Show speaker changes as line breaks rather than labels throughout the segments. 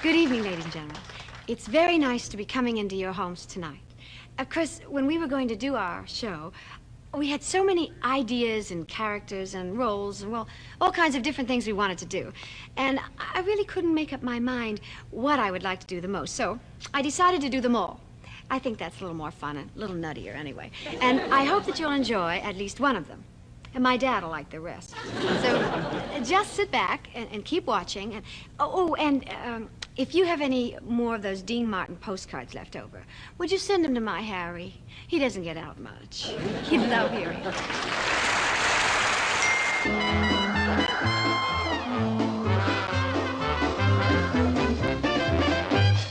Good evening, ladies and gentlemen. It's very nice to be coming into your homes tonight. Of course, when we were going to do our show, we had so many ideas and characters and roles and, well, all kinds of different things we wanted to do. And I really couldn't make up my mind what I would like to do the most. So I decided to do them all. I think that's a little more fun and a little nuttier anyway. And I hope that you'll enjoy at least one of them. And my dad will like the rest. So just sit back and keep watching. And, if you have any more of those Dean Martin postcards left over, would you send them to my Harry? He doesn't get out much. He'd love hearing them.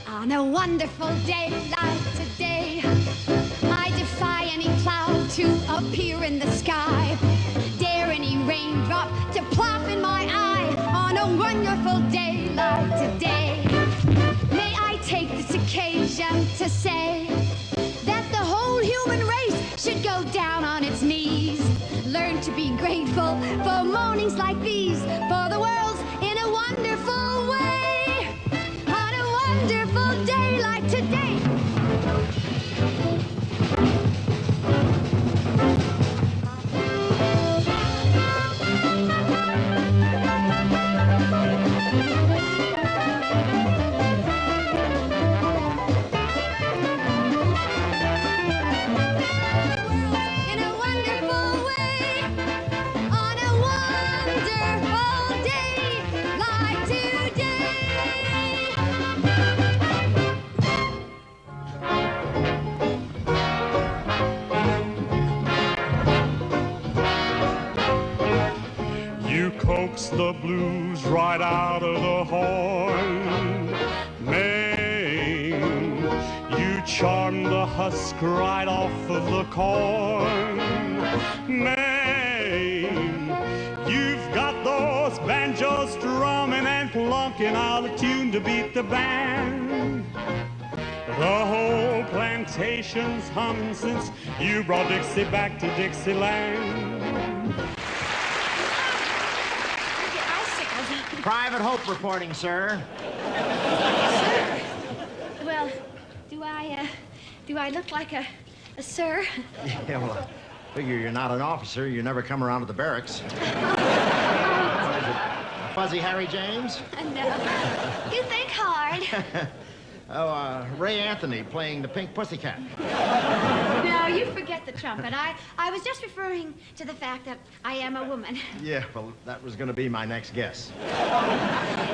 On a wonderful day like today, I defy any cloud to appear in the sky. Dare any raindrop to plop in my eye. On a wonderful day like today, may I take this occasion to say that the whole human race should go down on its knees. Learn to be grateful for mornings like these, for the world's in a wonderful way. On a wonderful day like today.
Coax the blues right out of the horn. Maine, you charm the husk right off of the corn. Maine, you've got those banjos strumming and plunking out a tune to beat the band. The whole plantation's hummed since you brought Dixie back to Dixieland.
Private Hope reporting, sir.
Sir? Well, do I look like a sir?
Yeah, well, I figure you're not an officer. You never come around to the barracks. Fuzzy Harry James?
No. You think hard.
Ray Anthony playing the Pink Pussycat.
No, you forget the trumpet. I was just referring to the fact that I am a woman.
Yeah, well, that was going to be my next guess.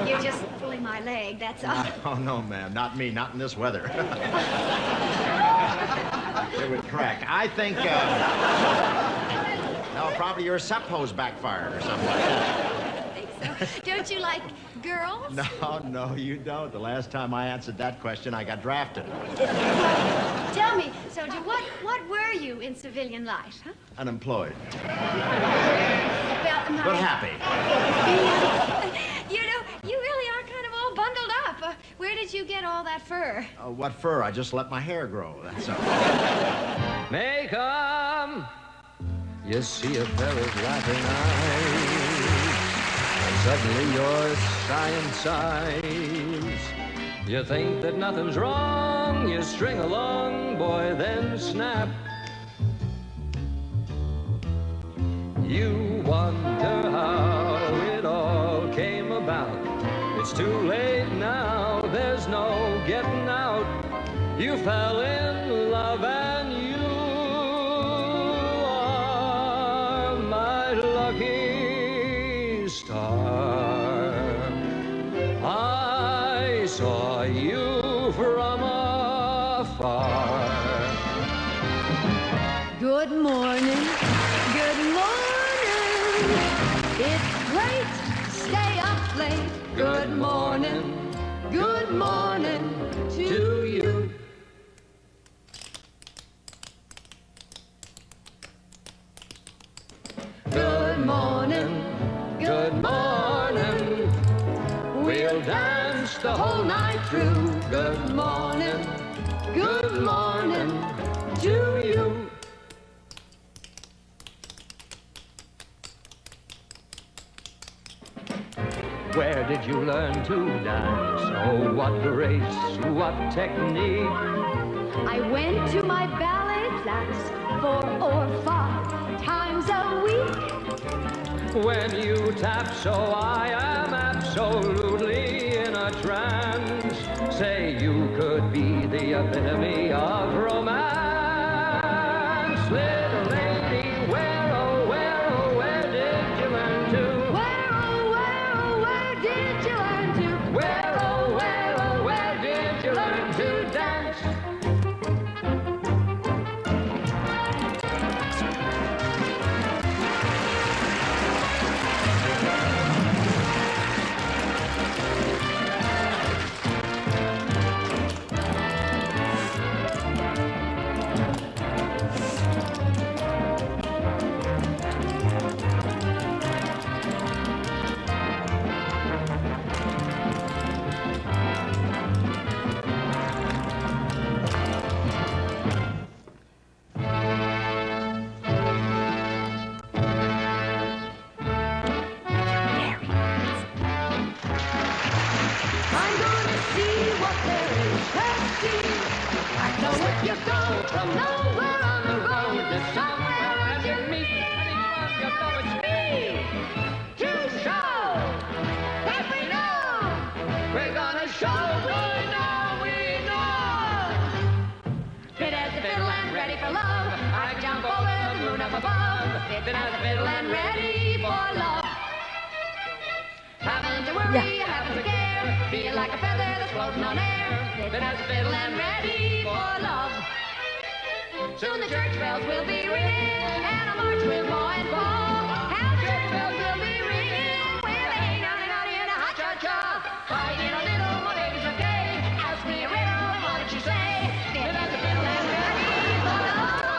You're just pulling my leg, that's all.
Oh, no, ma'am. Not me. Not in this weather. It would crack. I think, no, probably your SEPO's backfired or something like that.
Don't you like girls?
No, you don't. The last time I answered that question, I got drafted.
Tell me, soldier, what were you in civilian life, huh?
Unemployed.
Well,
but happy.
You know, you really are kind of all bundled up. Where did you get all that fur?
What fur? I just let my hair grow, that's all.
May come, you see a pair of laughing eyes. Suddenly you're shy and sighs. You think that nothing's wrong. You string along, boy, then snap. You wonder how it all came about. It's too late now, there's no getting out. You fell in love and you are my lucky star. I saw you from afar.
Good morning, good morning. It's great to stay up late. Good morning to you. Good morning, good morning. We'll dance the whole night through. Good morning to you.
Where did you learn to dance? Oh, what grace, what technique.
I went to my ballet class 4 or 5 times a week.
When you tap so I am absolutely in a trance. Say you could be the epitome of romance. Little lady, where, oh, where did you learn to?
Where, oh, where did you learn to?
Where, oh, where did you learn to dance?
I'm gonna see what there is to see. I know if you go from nowhere on the road to somewhere and you meet anyone, you know it's me. To show that we know. We're gonna show we know. Fit as the fiddle and ready for love. I jump over the moon up above. Fit as the fiddle and ready for love. Having to worry, having to care, feel like a feather that's floating on air. Fit as a fiddle and ready for love. Soon the church bells will be ringing, and a march with Ma and Pa. How the church bells will be ringing, with a naughty and a hot cha-cha. I did a little, my baby's okay. Ask me a riddle, and what did she say? Fit as a fiddle and ready for love.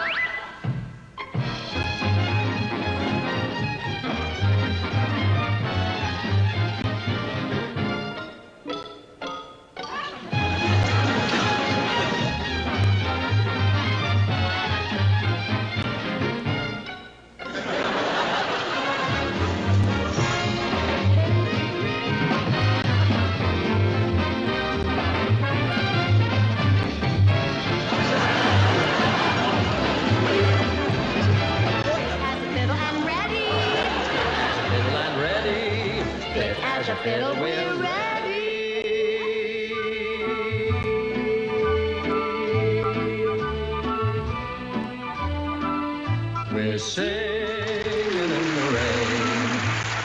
As a fiddle, we're ready.
We're singing in the rain,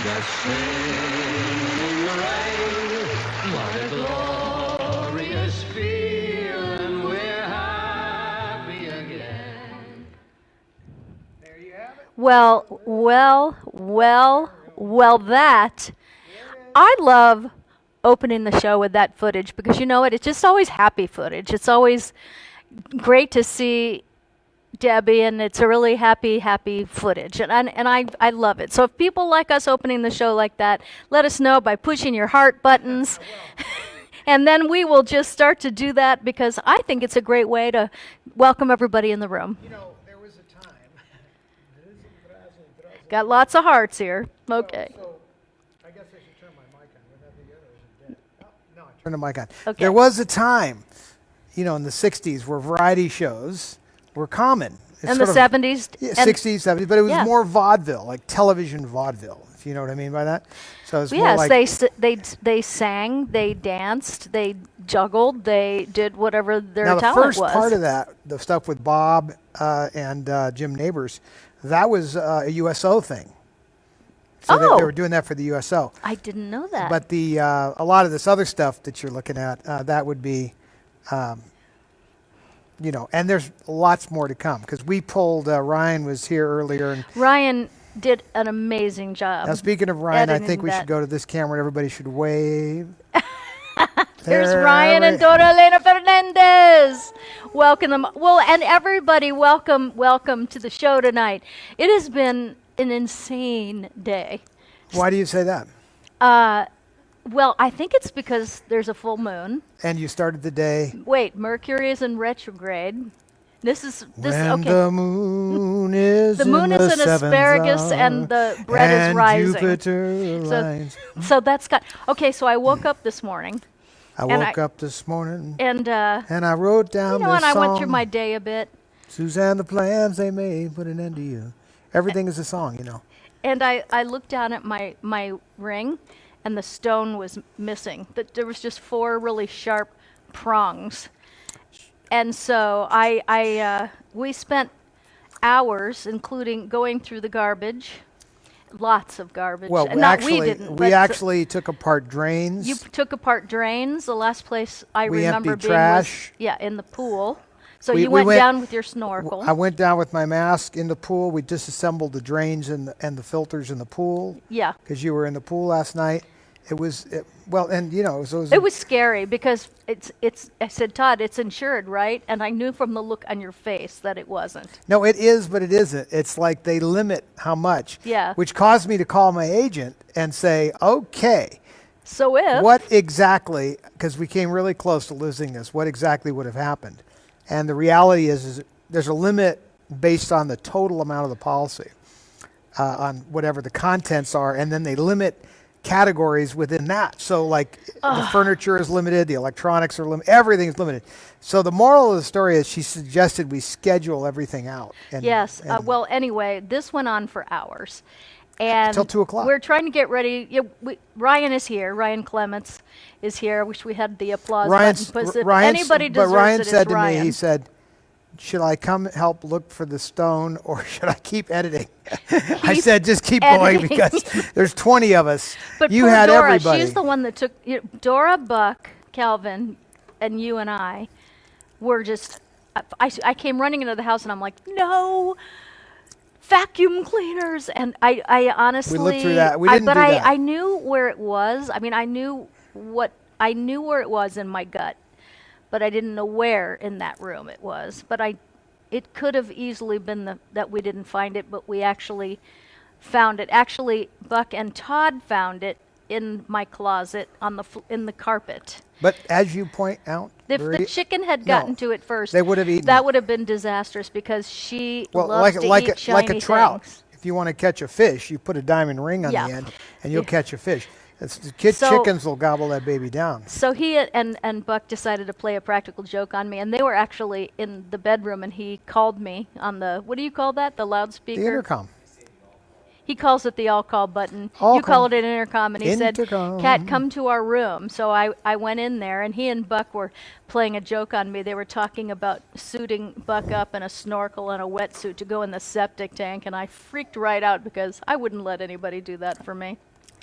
just singing in the rain. What a glorious feeling, we're happy again.
Well, that. I love opening the show with that footage because you know what? It's just always happy footage. It's always great to see Debbie, and it's a really happy footage. And I love it. So if people like us opening the show like that, let us know by pushing your heart buttons. And then we will just start to do that because I think it's a great way to welcome everybody in the room.
You know, there was a time.
Got lots of hearts here. Okay.
So I guess I should turn my mic on. Would that be good or is it dead? No, I turned the mic on.
Okay.
There was a time, you know, in the 60s where variety shows were common.
In the 70s?
Yeah,
and
60s, 70s, but it was
yeah.
more vaudeville, like television vaudeville, if you know what I mean by that. So it was more
Yes,
like,
they sang, they danced, they juggled, they did whatever their
now the
talent
first
was.
part of that, the stuff with Bob and Jim Neighbors, that was a USO thing. So they were doing that for the USO.
I didn't know that.
But the a lot of this other stuff that you're looking at, that would be, you know, and there's lots more to come because we pulled. Ryan was here earlier, and
Ryan did an amazing job.
now speaking of Ryan, I
editing
think we
that.
should go to this camera. and Everybody should wave.
There's
There,
Ryan and Dora Elena Fernandez. Welcome them. Well, and everybody, welcome to the show tonight. It has been an insane day.
Why do you say that?
Well, I think it's because there's a full moon.
And you started the day.
Wait, Mercury is in retrograde. This is
When
okay.
the moon is
The moon
in
is
the
an
seventh
asparagus
hour,
and the bread is
and
rising.
Jupiter lines.
So that's got okay. So I woke up this morning
I
and
woke up this morning
and
and I wrote down
and
this
I
song.
went through my day a bit.
Suzanne, the plans they made put an end to you. Everything is a song,
And I looked down at my ring, and the stone was missing. There was just 4 really sharp prongs. And so we spent hours, including going through the garbage, lots of garbage.
Well,
And
we
not
actually,
we didn't.
we
but
actually took apart drains.
you took apart drains. The last place I
We
remember
emptied
being
trash.
was in the pool. So
We-
you
we
went
went-
down with your snorkel.
I went down with my mask in the pool. We disassembled the drains and the filters in the pool.
Yeah.
Because you were in the pool last night. It was
It was scary because I said, Todd, it's insured, right? And I knew from the look on your face that it wasn't.
No, it is, but it isn't. It's like they limit how much.
Yeah.
Which caused me to call my agent and say, okay,
So if
what exactly, because we came really close to losing this, what exactly would have happened? And the reality is there's a limit based on the total amount of the policy, on whatever the contents are, and then they limit categories within that. So like the furniture is limited, the electronics are limited, everything is limited. So the moral of the story is she suggested we schedule everything out.
yes, well, anyway, this went on for hours. And
Till 2 o'clock.
We're trying to get ready. Ryan is here. Ryan Clements is here. I wish we had the applause button. But if anybody deserves
Ryan
it,
said
it's
to
Ryan.
me, he said, should I come help look for the stone or should I keep editing? I said, just keep going
editing.
because there's 20 of us.
But
You
poor
had
Dora,
everybody.
she's the one that took Dora, Buck, Calvin, and you and I were just. I came running into the house and I'm like, no, vacuum cleaners, and I honestly.
We looked through that. We didn't
but
do that.
I knew where it was. I mean, I knew where it was in my gut, but I didn't know where in that room it was. But it could have easily been that we didn't find it, but we actually found it. Actually, Buck and Todd found it in my closet in the carpet.
But as you point out,
If the chicken had gotten to it first,
they would have eaten
that
it.
would have been disastrous because she
well,
loves to eat shiny
like a trout.
things.
If you want to catch a fish, you put a diamond ring on
Yeah.
the end and you'll catch a fish. The
So-
chickens will gobble that baby down.
So he and Buck decided to play a practical joke on me, and they were actually in the bedroom, and he called me on the, what do you call that, the loudspeaker?
The intercom.
He calls it the all-call button.
All
You call
call.
it an intercom, and he
Intercom.
said, Kat, come to our room. So I went in there, and he and Buck were playing a joke on me. They were talking about suiting Buck up in a snorkel and a wetsuit to go in the septic tank, and I freaked right out because I wouldn't let anybody do that for me.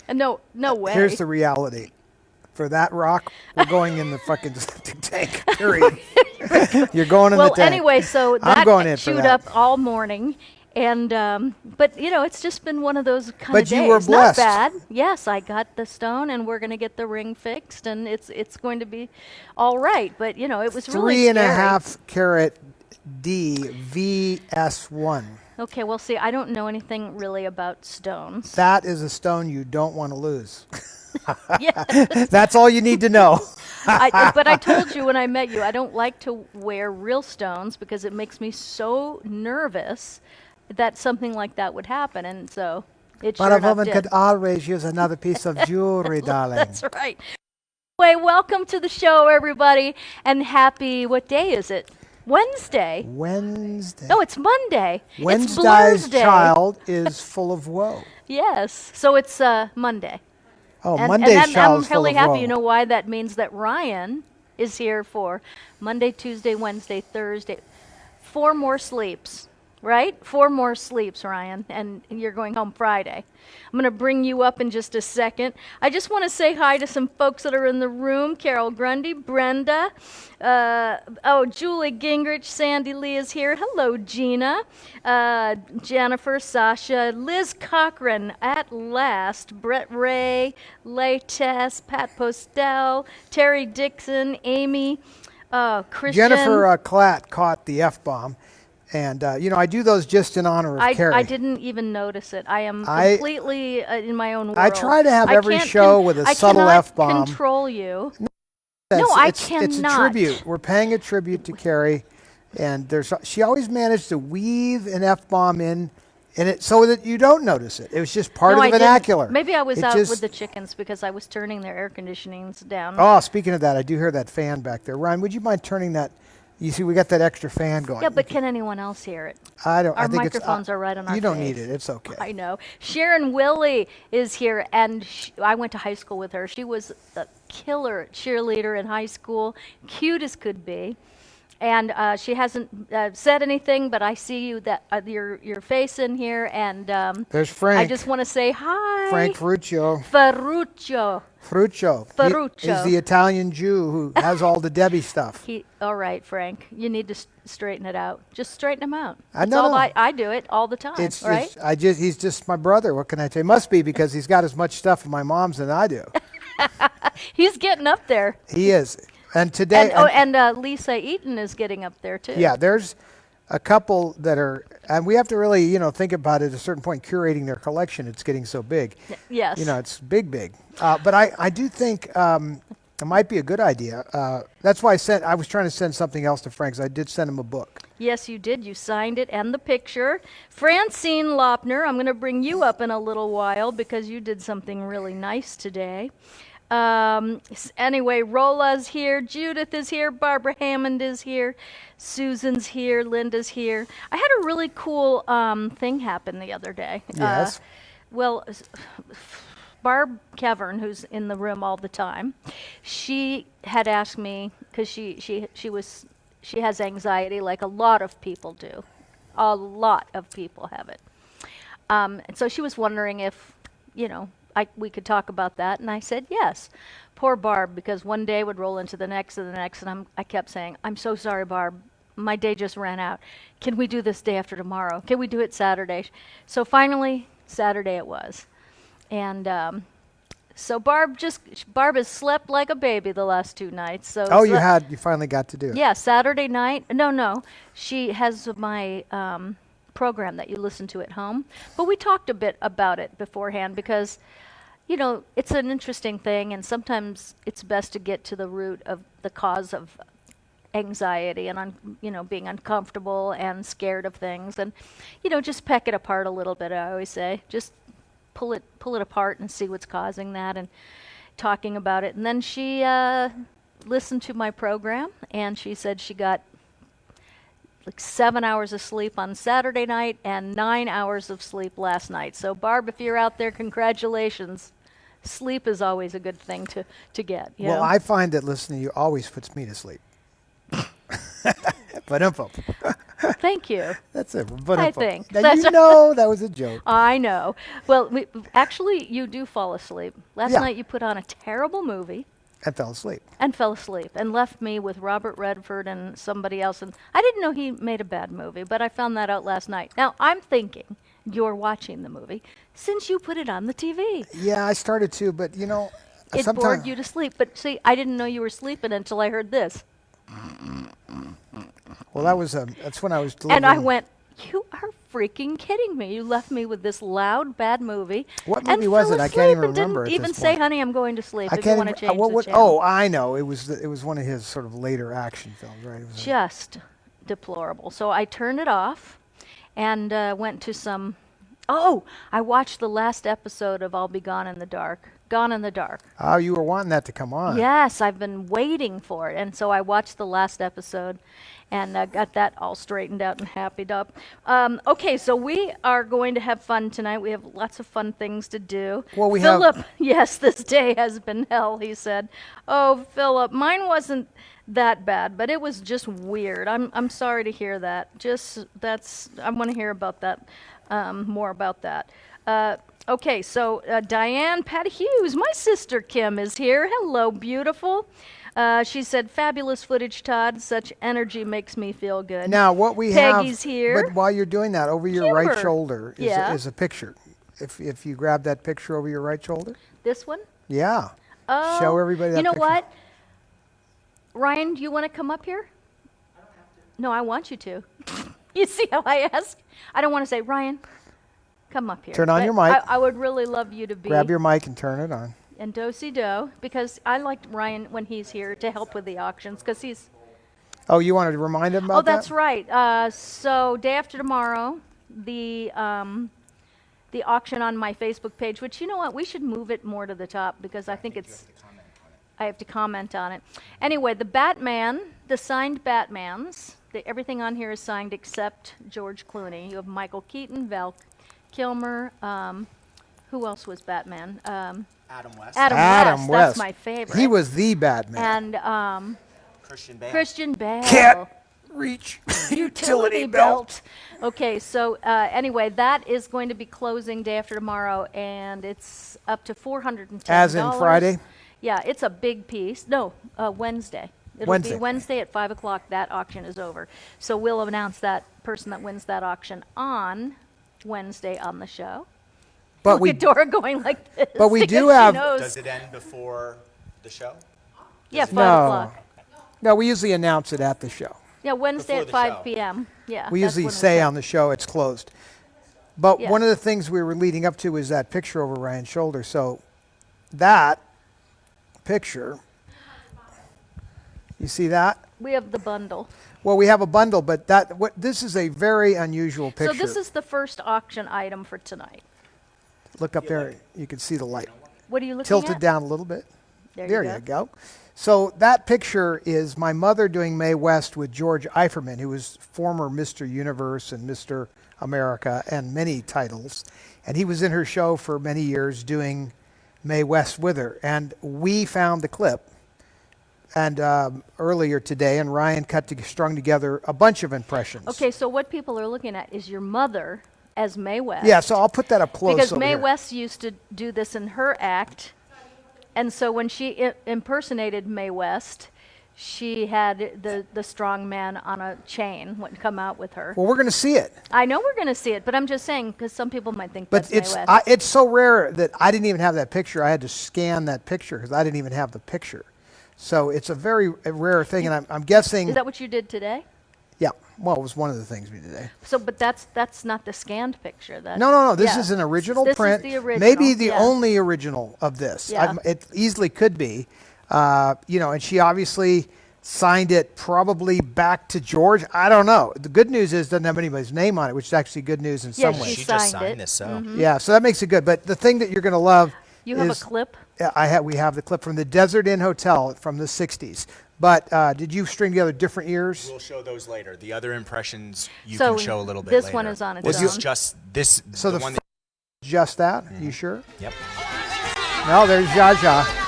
And no way.
Here's the reality. For that rock, we're going in the fucking septic tank. Period. You're going in the tank.
Well, anyway, so
I'm
that
going in for
chewed
that.
up all morning. And but it's just been one of those kind
But
of
you
days.
were blessed.
Not bad. Yes, I got the stone, and we're going to get the ring fixed, and it's going to be all right. But it was really scary.
3.5 carat D VS1.
Okay, well, see, I don't know anything really about stones.
That is a stone you don't want to lose.
Yeah,
That's all you need to know.
but I told you when I met you, I don't like to wear real stones because it makes me so nervous that something like that would happen, and so it
But
sure
a
enough
woman
did.
could always use another piece of jewelry, darling.
That's right. Anyway, welcome to the show, everybody, and happy, what day is it? Wednesday.
Wednesday.
No, it's Monday. It's
Wednesday's
Blur's Day.
child is full of woe.
Yes. So it's Monday.
Oh,
And
Monday's
I'm
child is full
really
of
happy.
woe.
You know why? That means that Ryan is here for Monday, Tuesday, Wednesday, Thursday. 4 more sleeps, right? 4 more sleeps, Ryan, and you're going home Friday. I'm going to bring you up in just a second. I just want to say hi to some folks that are in the room. Carol Grundy, Brenda, Julie Gingrich, Sandy Lee is here. Hello, Gina, Jennifer, Sasha, Liz Cochran, at last, Brett Ray, Lates, Pat Postel, Terry Dixon, Amy, Christian.
Jennifer Klatt caught the F-bomb. And, I do those just in honor of Carrie.
I didn't even notice it. I am completely in my own world.
I try to have every
can't
show with a subtle
I cannot
F-bomb.
control you.
It's
I
It's a
cannot.
tribute. We're paying a tribute to Carrie. And she always managed to weave an F-bomb in it so that you don't notice it. It was just part
No,
of
I
the
didn't.
vernacular.
Maybe I was
It
out
just-
with the chickens because I was turning their air conditionings down.
Oh, speaking of that, I do hear that fan back there. Ryan, would you mind turning that? You see, we got that extra fan going.
Yeah, but can anyone else hear it?
I don't.
Our
I think
microphones are right on our
You don't
face.
need it. It's okay.
I know. Sharon Willie is here, and I went to high school with her. She was a killer cheerleader in high school, cute as could be. And she hasn't said anything, but I see your face in here, and
There's Frank.
I just want to say hi.
Frank Ferruccio.
Ferruccio.
Ferruccio.
Ferruccio.
He's the Italian Jew who has all the Debbie stuff.
All right, Frank. You need to straighten it out. Just straighten him out.
I
That's
know.
all I do it all the time. Right?
He's just my brother. What can I say? Must be because he's got as much stuff of my mom's than I do.
He's getting up there.
He is. And today.
And Lisa Eaton is getting up there too.
Yeah, there's a couple that are, and we have to really, think about it at a certain point, curating their collection. It's getting so big.
Yes.
It's big. But I do think it might be a good idea. That's why I was trying to send something else to Frank, 'cause I did send him a book.
Yes, you did. You signed it and the picture. Francine Lopner, I'm going to bring you up in a little while because you did something really nice today. Anyway, Rola's here, Judith is here, Barbara Hammond is here, Susan's here, Linda's here. I had a really cool thing happen the other day.
Yes.
Barb Kevern, who's in the room all the time, she had asked me because she has anxiety like a lot of people do. A lot of people have it. And so she was wondering if, we could talk about that, and I said yes. Poor Barb, because one day would roll into the next and the next, and I kept saying, I'm so sorry, Barb. My day just ran out. Can we do this day after tomorrow? Can we do it Saturday? So finally, Saturday it was. And so Barb has slept like a baby the last 2 nights. So
you finally got to do it.
Yeah, Saturday night. No. She has my program that you listen to at home. But we talked a bit about it beforehand because it's an interesting thing, and sometimes it's best to get to the root of the cause of anxiety and being uncomfortable and scared of things, and just peck it apart a little bit. I always say, just pull it apart and see what's causing that, and talking about it. And then she listened to my program, and she said she got like 7 hours of sleep on Saturday night and 9 hours of sleep last night. So Barb, if you're out there, congratulations. Sleep is always a good thing to get.
Well, I find that listening to you always puts me to sleep. But
Thank you.
That's it.
I think.
Now, that was a joke.
I know. Well, actually, you do fall asleep. Last night you put on a terrible movie.
And fell asleep.
And left me with Robert Redford and somebody else. And I didn't know he made a bad movie, but I found that out last night. Now, I'm thinking you're watching the movie since you put it on the TV.
Yeah, I started to, but
it bored you to sleep. But see, I didn't know you were sleeping until I heard this.
Well, that's when I was delivering.
And I went, you are freaking kidding me. You left me with this loud, bad movie.
What movie was it? I can't even remember.
Didn't even say, honey, I'm going to sleep.
I
if you want to change the channel.
Oh, I know. It was one of his sort of later action films, right? It was
just deplorable. So I turned it off and went to some... Oh, I watched the last episode of I'll Be Gone in the Dark. Gone in the Dark.
Oh, you were wanting that to come on.
Yes, I've been waiting for it. And so I watched the last episode and got that all straightened out and happied up. Okay, so we are going to have fun tonight. We have lots of fun things to do.
Well,
Philip, yes, this day has been hell, he said. Oh, Philip, mine wasn't that bad, but it was just weird. I'm sorry to hear that. I want to hear about that, more about that. Okay, so Diane Patty Hughes, my sister Kim is here. Hello, beautiful. She said, fabulous footage, Todd. Such energy makes me feel good.
Now, what we
Peggy's
have,
here.
but while you're doing that, over your right
Kimber.
shoulder
Yeah.
is a picture. If you grab that picture over your right shoulder.
This one?
Yeah.
Oh,
Show everybody that
you know
picture.
what? Ryan, do you want to come up here? I don't have to. No, I want you to. You see how I ask? I don't want to say, Ryan, come up here.
Turn on
But
your mic.
I would really love you to be.
Grab your mic and turn it on.
And do-si-do, because I like Ryan when he's here to help with the auctions, because he's
Oh, you wanted to remind him about
Oh, that's
that?
right. So day after tomorrow, the auction on my Facebook page, which, you know what, we should move it more to the top because I think it's... I have to comment on it. Anyway, the Batman, the signed Batmans, everything on here is signed except George Clooney. You have Michael Keaton, Val Kilmer. Who else was Batman?
Adam West.
Adam West. That's my favorite.
He was the Batman.
And Christian Bale.
Can't reach utility belt.
Okay, so anyway, that is going to be closing day after tomorrow, and it's up to $410.
As in Friday?
Yeah, it's a big piece. No, Wednesday. It'll be Wednesday at 5 o'clock. That auction is over. So we'll announce that person that wins that auction on Wednesday on the show.
But
Look at Dora going like this.
But we do
because she
have...
knows.
Does it end before the show?
Yeah, 5
No.
o'clock.
No, we usually announce it at the show.
Yeah, Wednesday
Before
at
the
5
show.
p.m. Yeah.
We
that's
usually
when it's
say
up.
on the show it's closed. But
Yeah.
one of the things we were leading up to was that picture over Ryan's shoulder. So that picture, you see that?
We have the bundle.
Well, we have a bundle, but this is a very unusual picture.
So this is the first auction item for tonight.
Look up there. You can see the light.
What are you looking
Tilted
at?
down a little bit.
There
you go. So that picture is my mother doing Mae West with George Eiferman, who was former Mr. Universe and Mr. America and many titles. And he was in her show for many years doing Mae West with her. And we found the clip and earlier today, and Ryan strung together a bunch of impressions.
Okay, so what people are looking at is your mother as Mae West.
Yeah, so I'll put that up close
because
over
Mae
here.
West used to do this in her act. And so when she impersonated Mae West, she had the strong man on a chain would come out with her.
Well, we're going to see it.
I know we're going to see it, but I'm just saying because some people might think
But
that's Mae West.
it's so rare that I didn't even have that picture. I had to scan that picture because I didn't even have the picture. So it's a very rare thing, and I'm guessing...
Is that what you did today?
Yeah. Well, it was one of the things we did today.
So, but that's not the scanned picture.
No. This
yeah.
is an original
This
print.
is the original.
Maybe the
yeah.
only original of this.
Yeah.
It easily could be. And she obviously signed it probably back to George. I don't know. The good news is it doesn't have anybody's name on it, which is actually good news in
Yeah,
some ways.
she
She just
signed it.
signed this, so.
Yeah, so that makes it good. But the thing that you're going to love
You have
is...
a clip?
Yeah, we have the clip from the Desert Inn Hotel from the 60s. But did you string together different years?
We'll show those later. The other impressions you
So
can show a little bit
this
later.
one is on its
This
own.
is just this.
So the
one
fir- just that? You sure?
Yep.
No, there's Zsa Zsa.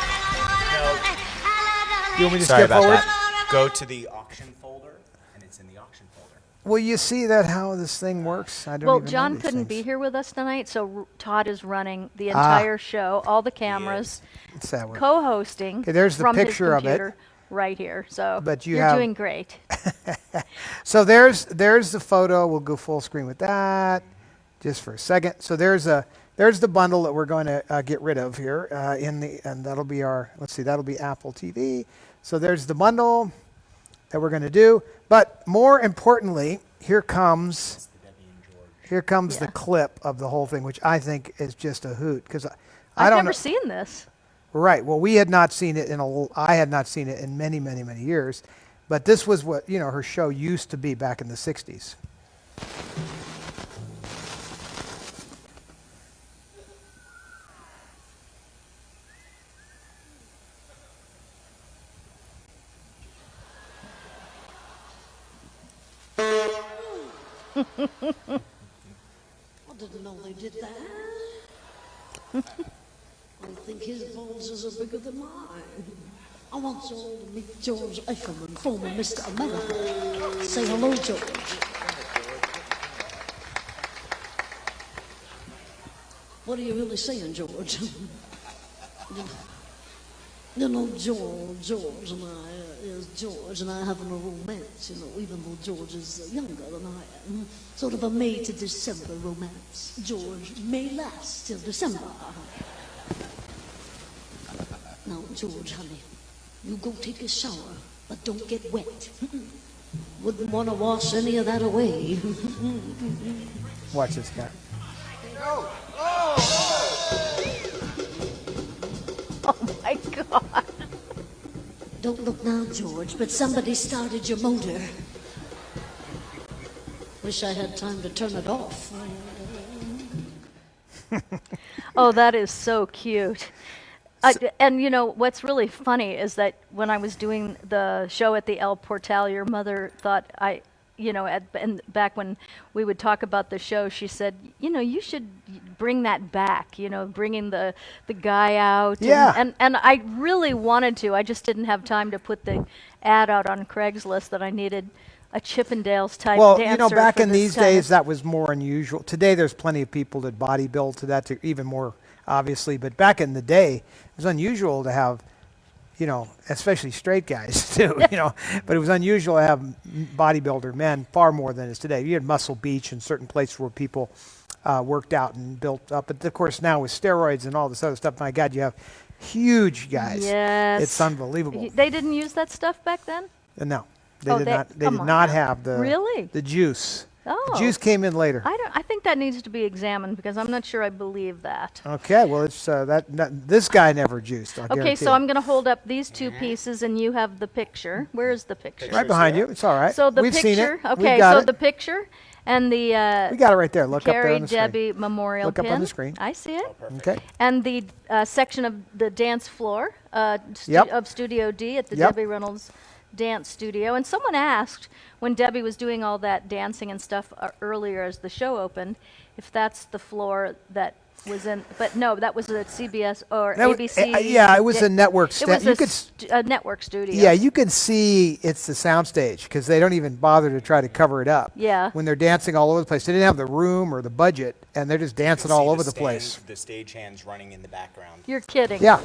You want me to
Sorry
skip
about
forward?
that. Go to the auction folder, and it's in the auction folder.
Well, you see that how this thing works? I don't
Well,
even know
John
these
couldn't be
things.
here with us tonight, so Todd is running the entire show, all the cameras,
It's that way.
co-hosting.
Okay, there's the
from his
picture of it.
computer right here. So
But you
you're
have-
doing great.
So there's the photo. We'll go full screen with that just for a second. So there's the bundle that we're going to get rid of here and that'll be that'll be Apple TV. So there's the bundle that we're going to do. But more importantly, here comes the clip of the whole thing, which I think is just a hoot because I
I've
don't
never
know.
seen this.
Right. Well, we had not seen it I had not seen it in many, many, many years. But this was what, her show used to be back in the 60s.
I didn't know they did that. I think his balls are bigger than mine. I want you all to meet George Eiferman, former Mr. America. Say hello, George. What are you really saying, George? George and I having a romance, even though George is younger than I am. Sort of a May to December romance. George may last till December. Now, George, honey, you go take a shower, but don't get wet. Wouldn't want to wash any of that away.
Watch this guy.
Oh my God.
Don't look now, George, but somebody started your motor. Wish I had time to turn it off.
Oh, that is so cute. And you know what's really funny is that when I was doing the show at the El Portal, your mother thought and back when we would talk about the show, she said, you should bring that back. Bringing the guy out.
Yeah.
And I really wanted to. I just didn't have time to put the ad out on Craigslist that I needed a Chippendales type
Well,
dancer.
back
for
in
this
these
kind of-
days, that was more unusual. Today, there's plenty of people that bodybuild to that, even more obviously. But back in the day, it was unusual to have, especially straight guys too, But it was unusual to have bodybuilder men far more than it is today. You had Muscle Beach and certain places where people worked out and built up. But of course, now with steroids and all this other stuff, my God, you have huge guys.
Yes.
It's unbelievable.
They didn't use that stuff back then?
No. They
Oh,
did
they-
not. They
come
did
on
not
now.
have the
Really?
the juice.
Oh.
The juice came in later.
I think that needs to be examined because I'm not sure I believe that.
Okay, well, it's this guy never juiced. I'll
Okay,
guarantee
so
you.
I'm going to hold up these two pieces, and you have the picture. Where is the picture?
Right behind you. It's all right.
So the
We've
picture.
seen it.
Okay,
We've got
so
it.
the picture and the
We got it right there. Look up there
Carrie
on the screen.
Debbie memorial
Look up
pin.
on the screen.
I see it.
Okay.
And the section of the dance floor
Yep.
of Studio D at the
Yep.
Debbie Reynolds Dance Studio. And someone asked when Debbie was doing all that dancing and stuff earlier as the show opened, if that's the floor that was in. But no, that was at CBS or
That was-
ABC.
yeah, it was a network
It was
you
a,
could
a network studio.
Yeah, you can see it's the soundstage because they don't even bother to try to cover it up.
Yeah.
When they're dancing all over the place, they didn't have the room or the budget, and they're just dancing all over the place.
The stagehands running in the background.
You're kidding.
Yeah.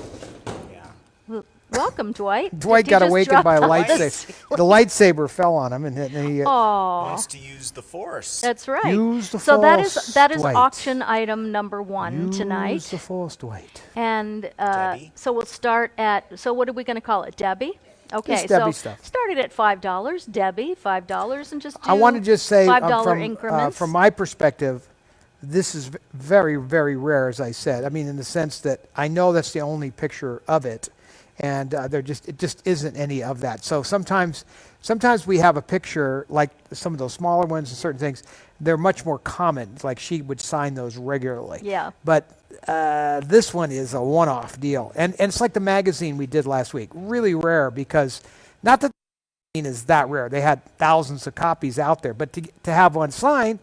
Yeah.
Welcome, Dwight.
Dwight
Did he
got
just
awakened
drop
by a
the
lightsaber. The lightsaber fell on him, and he
Aw.
Wants to use the force.
That's right.
Use the
so that
force,
is
Dwight.
auction item number one
Use
tonight.
the force, Dwight.
And
Debbie?
so we'll start at. So what are we going to call it, Debbie? Okay,
It's Debbie
so
stuff.
started at $5, Debbie, $5, and just do
I want to just say,
$5 increments.
from my perspective, this is very, very rare, as I said. I mean, in the sense that I know that's the only picture of it, and it just isn't any of that. So sometimes we have a picture like some of those smaller ones and certain things. They're much more common. Like she would sign those regularly.
Yeah.
But this one is a one-off deal, and it's like the magazine we did last week. Really rare because not that the magazine is that rare. They had thousands of copies out there, but to have one signed,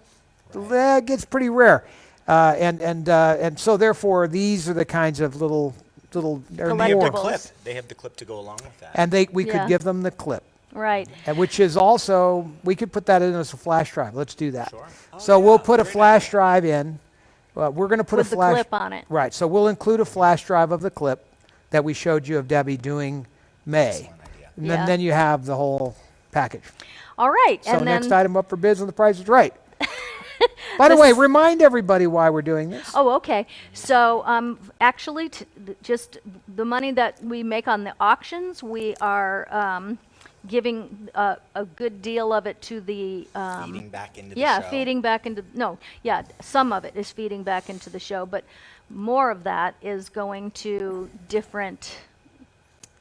that gets pretty rare. And so therefore, these are the kinds of little. They're
They have the
more,
Collectibles.
clip. They have the clip to go along with that.
and we
Yeah.
could give them the clip,
right.
and which is also we could put that in as a flash drive. Let's do that.
Sure. Oh,
So
yeah,
we'll put a
great
flash drive in. We're going to put
With
a
the
flash
clip on it.
Right. So we'll include a flash drive of the clip that we showed you of Debbie doing May,
Excellent idea.
and
Yeah.
then you have the whole package.
All right.
So
and
next
then,
item up for bids on The Price is Right. By the way, remind everybody why we're doing this.
Oh, okay. So actually, just the money that we make on the auctions, we are giving a good deal of it to the
Feeding back into the
yeah,
show.
feeding back into some of it is feeding back into the show, but more of that is going to different.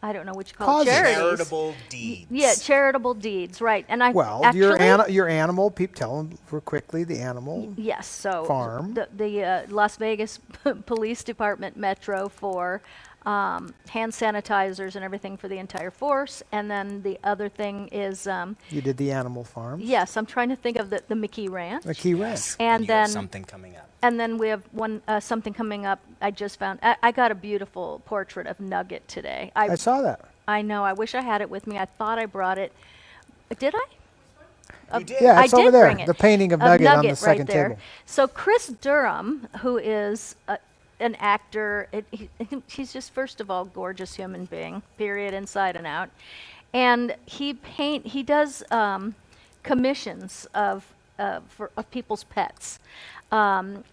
I don't know what you call it,
Causes.
charities.
Charitable deeds.
Yeah, charitable deeds, right? And I
Well,
actually,
your animal. Tell them quickly the animal.
yes. So
farm.
the Las Vegas Police Department Metro for hand sanitizers and everything for the entire force, and then the other thing is
You did the animal farm.
yes, I'm trying to think of the McKee Ranch.
The key ranch.
And
you have
then
something coming up.
And then we have something coming up. I just found. I got a beautiful portrait of Nugget today.
I saw that.
I know. I wish I had it with me. I thought I brought it. Did I?
You did.
Yeah,
I
it's over
did
there.
bring it.
The painting of Nugget on the second
right there.
table.
So Chris Durham, who is an actor, he's just first of all gorgeous human being, period, inside and out, and he does commissions of people's pets. And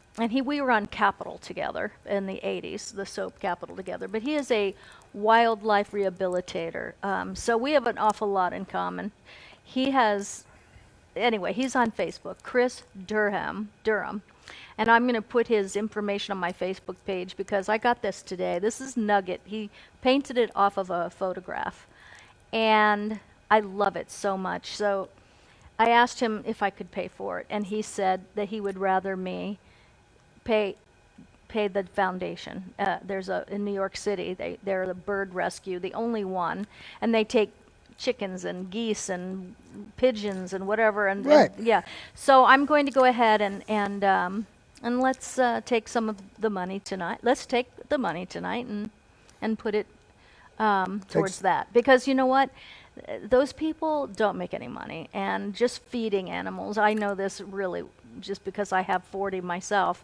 we were on Capitol together in the 80s, the soap Capitol together. But he is a wildlife rehabilitator. So we have an awful lot in common. Anyway, he's on Facebook, Chris Durham. And I'm going to put his information on my Facebook page because I got this today. This is Nugget. He painted it off of a photograph. and I love it so much. So I asked him if I could pay for it, and he said that he would rather me pay the foundation. There's in New York City, they're the bird rescue, the only one, and they take chickens and geese and pigeons and whatever, and
Right.
yeah. So I'm going to go ahead and let's take some of the money tonight. Let's take the money tonight and put it towards that, because you know what? Those people don't make any money, and just feeding animals, I know this really just because I have 40 myself.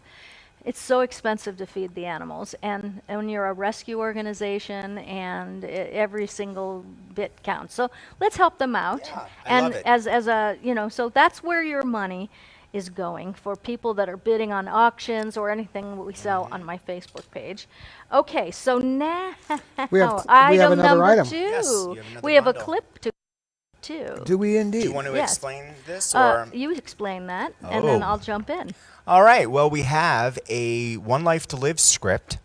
It's so expensive to feed the animals, and when you're a rescue organization, and every single bit counts. So let's help them out.
Yeah, I
and
love it.
as a so that's where your money is going, for people that are bidding on auctions or anything we sell on my Facebook page. Okay, so now
We have
item
another
number
item.
2.
Yes, you have another
we have a
bundle.
clip to too.
Do we indeed?
Do you want to
Yes.
explain this, or?
You explain that, and then
Oh.
I'll jump in.
All right. Well, we have a One Life to Live script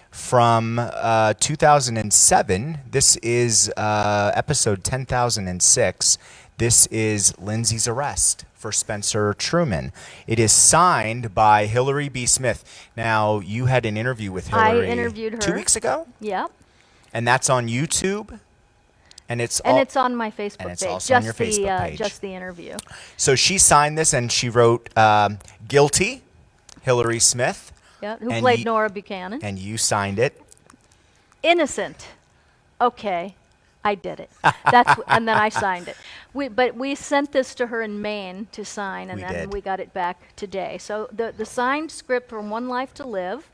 from 2007. This is episode 10,006. This is Lindsay's arrest for Spencer Truman. It is signed by Hillary B. Smith. Now, you had an interview with Hillary
I interviewed her
2 weeks ago,
Yep.
and that's on YouTube. And it's
And
all,
it's on my Facebook
and it's
page.
also on
Just
your Facebook page.
Just the interview.
So she signed this, and she wrote guilty, Hillary Smith,
Yeah. Who
And
played
ye-
Nora Buchanan?
and you signed it.
Innocent. Okay, I did it. And then I signed it. But we sent this to her in Maine to sign, and
We
then
did.
we got it back today. So the signed script from One Life to Live,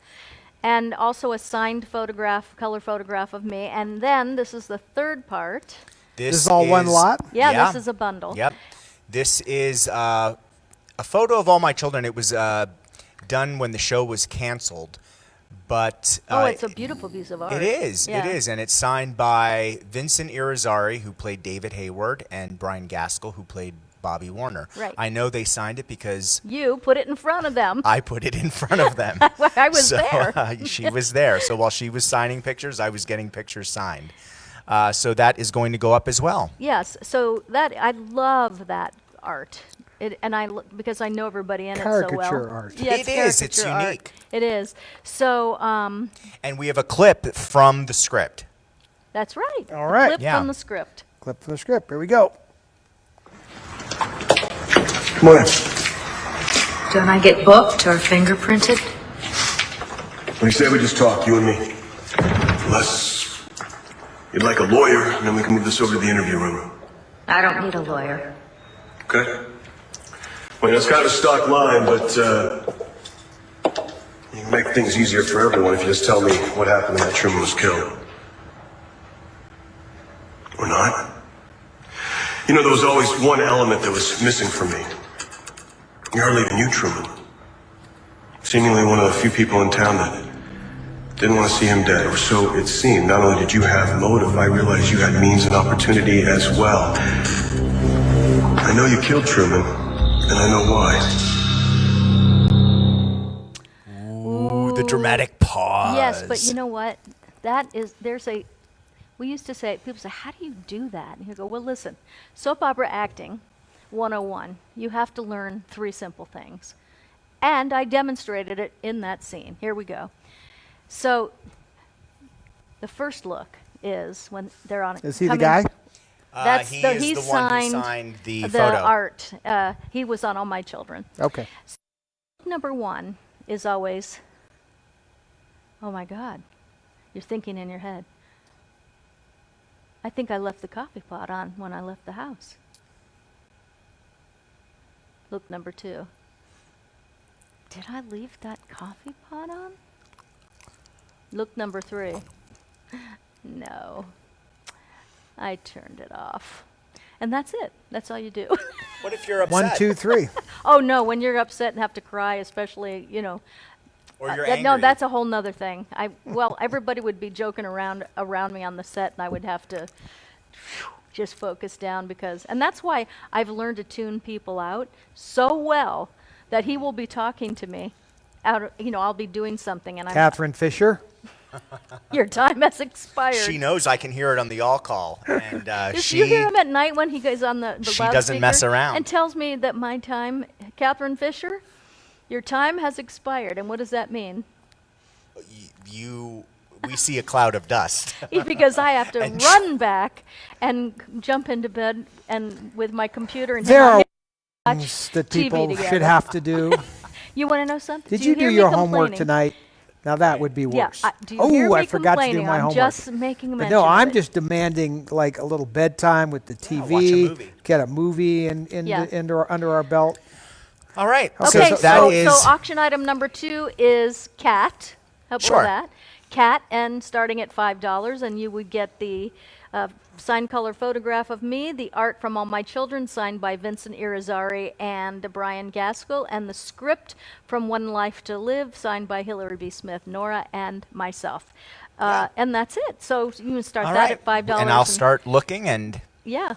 and also a signed photograph, color photograph of me. And then this is the third part.
This is all one lot?
Yeah, this is a bundle.
Yep. This is a photo of all my children. It was done when the show was canceled. But
It's a beautiful piece of art.
it is.
Yeah.
It is. And it's signed by Vincent Irizarry, who played David Hayward, and Brian Gaskell, who played Bobby Warner.
Right.
I know they signed it because
You put it in front of them.
I put it in front of them.
I was
So,
there.
she was there. So while she was signing pictures, I was getting pictures signed. So that is going to go up as well.
Yes, so that I love that art. Because I know everybody in it so well.
Caricature art.
Yeah,
It is, it's
caricature art.
unique.
It is. So
And we have a clip from the script.
that's right.
All right.
Clip
Yeah.
from the script.
Clip from the script. Here we go.
Come on in.
Don't I get booked or fingerprinted?
What do you say we just talk, you and me? Unless you'd like a lawyer, and then we can move this over to the interview room.
I don't need a lawyer.
Okay? Well, it's kind of a stock line, but you can make things easier for everyone if you just tell me what happened when that Truman was killed. Or not? You know, there was always one element that was missing for me. You hardly even knew Truman. Seemingly one of the few people in town that didn't want to see him dead, or so it seemed. Not only did you have motive, I realized you had means and opportunity as well. I know you killed Truman, and I know why.
Ooh, the dramatic pause.
Yes, but you know what? We used to say, people say, how do you do that? And you go, well, listen, soap opera acting 101. You have to learn 3 simple things. And I demonstrated it in that scene. Here we go. So the first look is when they're on.
Is he the guy?
That's
he
the,
is
he
the one who
signed
signed the photo.
art. He was on All My Children.
Okay.
Number 1 is always, oh my God, you're thinking in your head, I think I left the coffee pot on when I left the house. Look, number 2, did I leave that coffee pot on? Look, number 3, no, I turned it off. And that's it. That's all you do.
What if you're upset?
1, 2, 3.
Oh no, when you're upset and have to cry, especially,
Or you're
no,
angry.
that's a whole nother thing. Everybody would be joking around me on the set, and I would have to just focus down and that's why I've learned to tune people out so well that he will be talking to me I'll be doing something and
Catherine Fisher.
Your time has expired.
She knows I can hear it on the all call, and
Do you hear him at night when he goes on the
she
loudspeaker
doesn't mess around.
and tells me that my time, Catherine Fisher, your time has expired. And what does that mean?
We see a cloud of dust.
Because I have to
And
run back and jump into bed and with my computer and
There are
watch
things that
TV
people
together.
should have to do.
You want to know something?
Did
Do
you
hear
do
me
your homework
complaining?
tonight? Now that would be
Yeah.
worse.
Do you hear me
I forgot to do
complaining?
my
I'm
homework.
just making a
But
mention
no,
of
I'm
it.
just demanding like a little bedtime with the TV.
watch a movie.
Get a movie under our belt.
All right.
Okay,
So that is
so auction item number 2 is cat. How about
Sure.
that? Cat, and starting at $5, and you would get the signed color photograph of me, the art from All My Children, signed by Vincent Irizarry and Brian Gaskell, and the script from One Life to Live, signed by Hillary B. Smith, Nora, and myself. And that's it. So you can start
all
that
right.
at $5.
And I'll start looking, and
Yeah.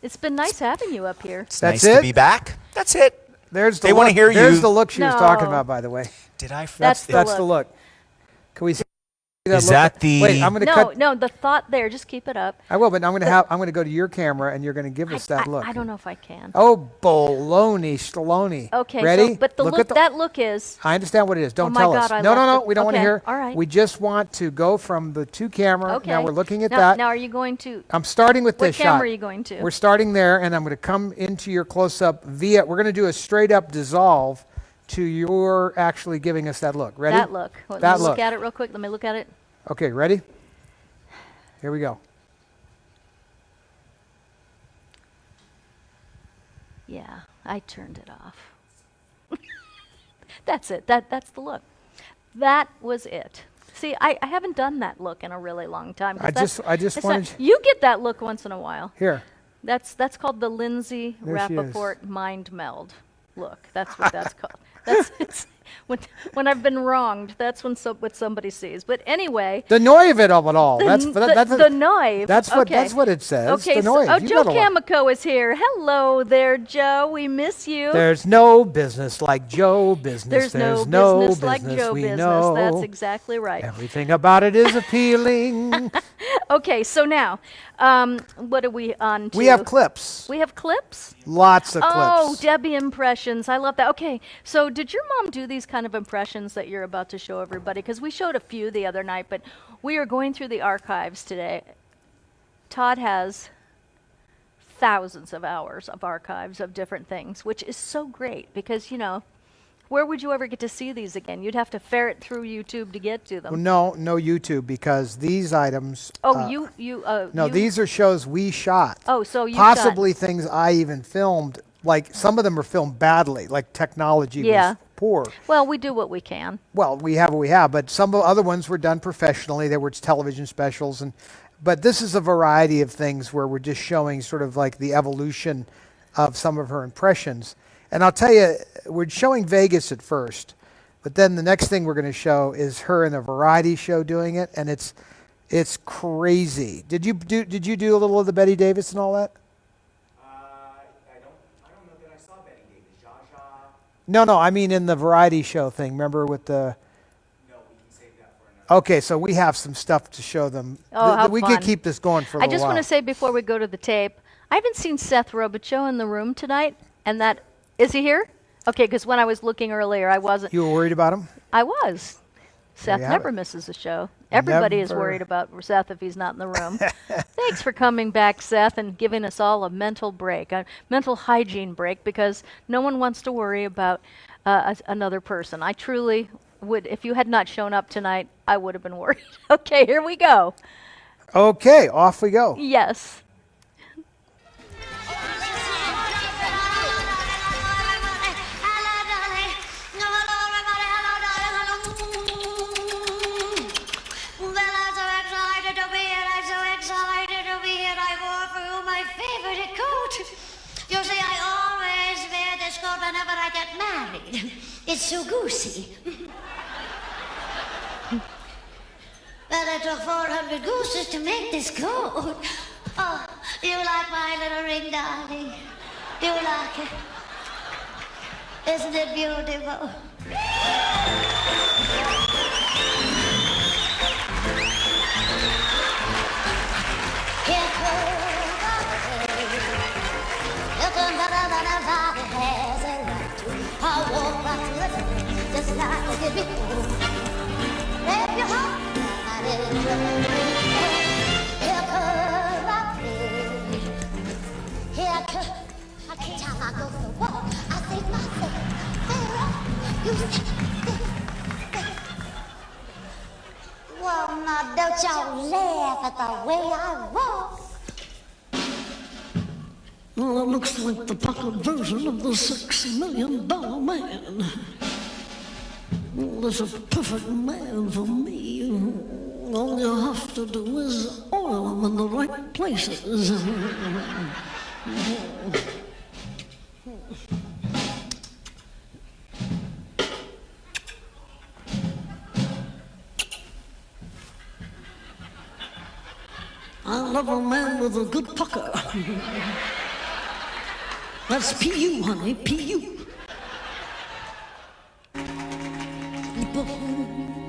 It's been nice having you up here.
it's
That's
nice to
it?
be back. That's it.
There's the
They
look.
wanna hear
There's
you.
the look she was
No.
talking about, by the way.
Did I?
That's the
That's
look.
the look. Can we see
Is
look?
that the-
Wait, I'm going to
No,
cut.
no, the thought there. Just keep it up.
I will, but I'm going to go to your camera, and you're going to give us that look.
I don't know if I can.
Oh, baloney, Stallone.
Okay,
Ready?
so, but the look
at
that look is
I understand what it is. Don't
my
tell
God,
us.
I
No,
left it.
we don't want to
Okay,
hear.
all right.
We just want to go from the two camera.
okay.
Now we're looking at
now,
that.
Now, are you going to?
I'm starting with
What
this
camera
shot.
are you going to?
We're starting there, and I'm going to come into your close-up via. We're going to do a straight-up dissolve to your actually giving us that look. Ready?
That look. Let
That
me look
look.
at it real quick. Let me look at it.
Okay, ready? Here we go.
Yeah, I turned it off. That's it. That's the look. That was it. See, I haven't done that look in a really long time. 'cause
I just
that's not-
wanted-
you get that look once in a while.
Here.
That's called the Lindsay
There she is.
Rappaport mind meld look. That's what that's called. It's when I've been wronged. That's when what somebody sees. But anyway,
The noive of it all. That's
the noive.
That's what
okay.
that's what it says.
Okay,
the noive.
so
You
Joe
got a lot.
Camico is here. Hello there, Joe. We miss you.
There's no business like Joe business.
There's no business like Joe
we
business.
know.
That's exactly right.
Everything about it is appealing.
Okay, so now, what are we on to?
We have clips.
We have clips?
Lots of
Oh,
clips.
Debbie impressions. I love that. Okay, so did your mom do these kind of impressions that you're about to show everybody? Because we showed a few the other night, but we are going through the archives today. Todd has thousands of hours of archives of different things, which is so great because, where would you ever get to see these again? You'd have to ferret through YouTube to get to them.
No YouTube because these items.
Oh,
No, these are shows we shot.
Oh, so you
possibly things I even filmed. Like some of them were filmed badly, like technology
Yeah.
was poor.
Well, we do what we can.
Well, we have what we have, but some of the other ones were done professionally. They were television specials, but this is a variety of things where we're just showing sort of like the evolution of some of her impressions. And I'll tell you, we're showing Vegas at first, but then the next thing we're going to show is her in a variety show doing it, and it's crazy. Did you do a little of the Betty Davis and all that?
I don't know that I saw Betty Davis. Zsa Zsa.
No, I mean in the variety show thing. Remember with the.
No, we can save that for another.
Okay, so we have some stuff to show them.
Oh, how
We
fun.
could keep this going for a
I
little
just
while.
want to say before we go to the tape, I haven't seen Seth Robichaux in the room tonight, and that is he here? Okay, because when I was looking earlier, I wasn't.
You were worried about him?
I was. Seth
you have
never
it.
misses a show. Everybody is
Never.
worried about Seth if he's not in the room. Thanks for coming back, Seth, and giving us all a mental break, a mental hygiene break, because no one wants to worry about another person. I truly would. If you had not shown up tonight, I would have been worried. Okay, here we go.
Okay, off we go.
Yes.
You see, I always wear this coat whenever I get married. It's so goosey. Well, it took 400 gooses to make this coat. Oh, you like my little ring, darling? Do you like it? Isn't it beautiful? it before. If your heart is here comes my baby. Here comes. Every time I go to walk, I say myself, Sarah, you well, now don't y'all laugh at the way I walk.
Well, it looks like the pocket version of the $6 million man. Well, there's a perfect man for me. All you have to do is oil him in the right places. I love a man with a good pucker. That's P.U., honey, P.U. People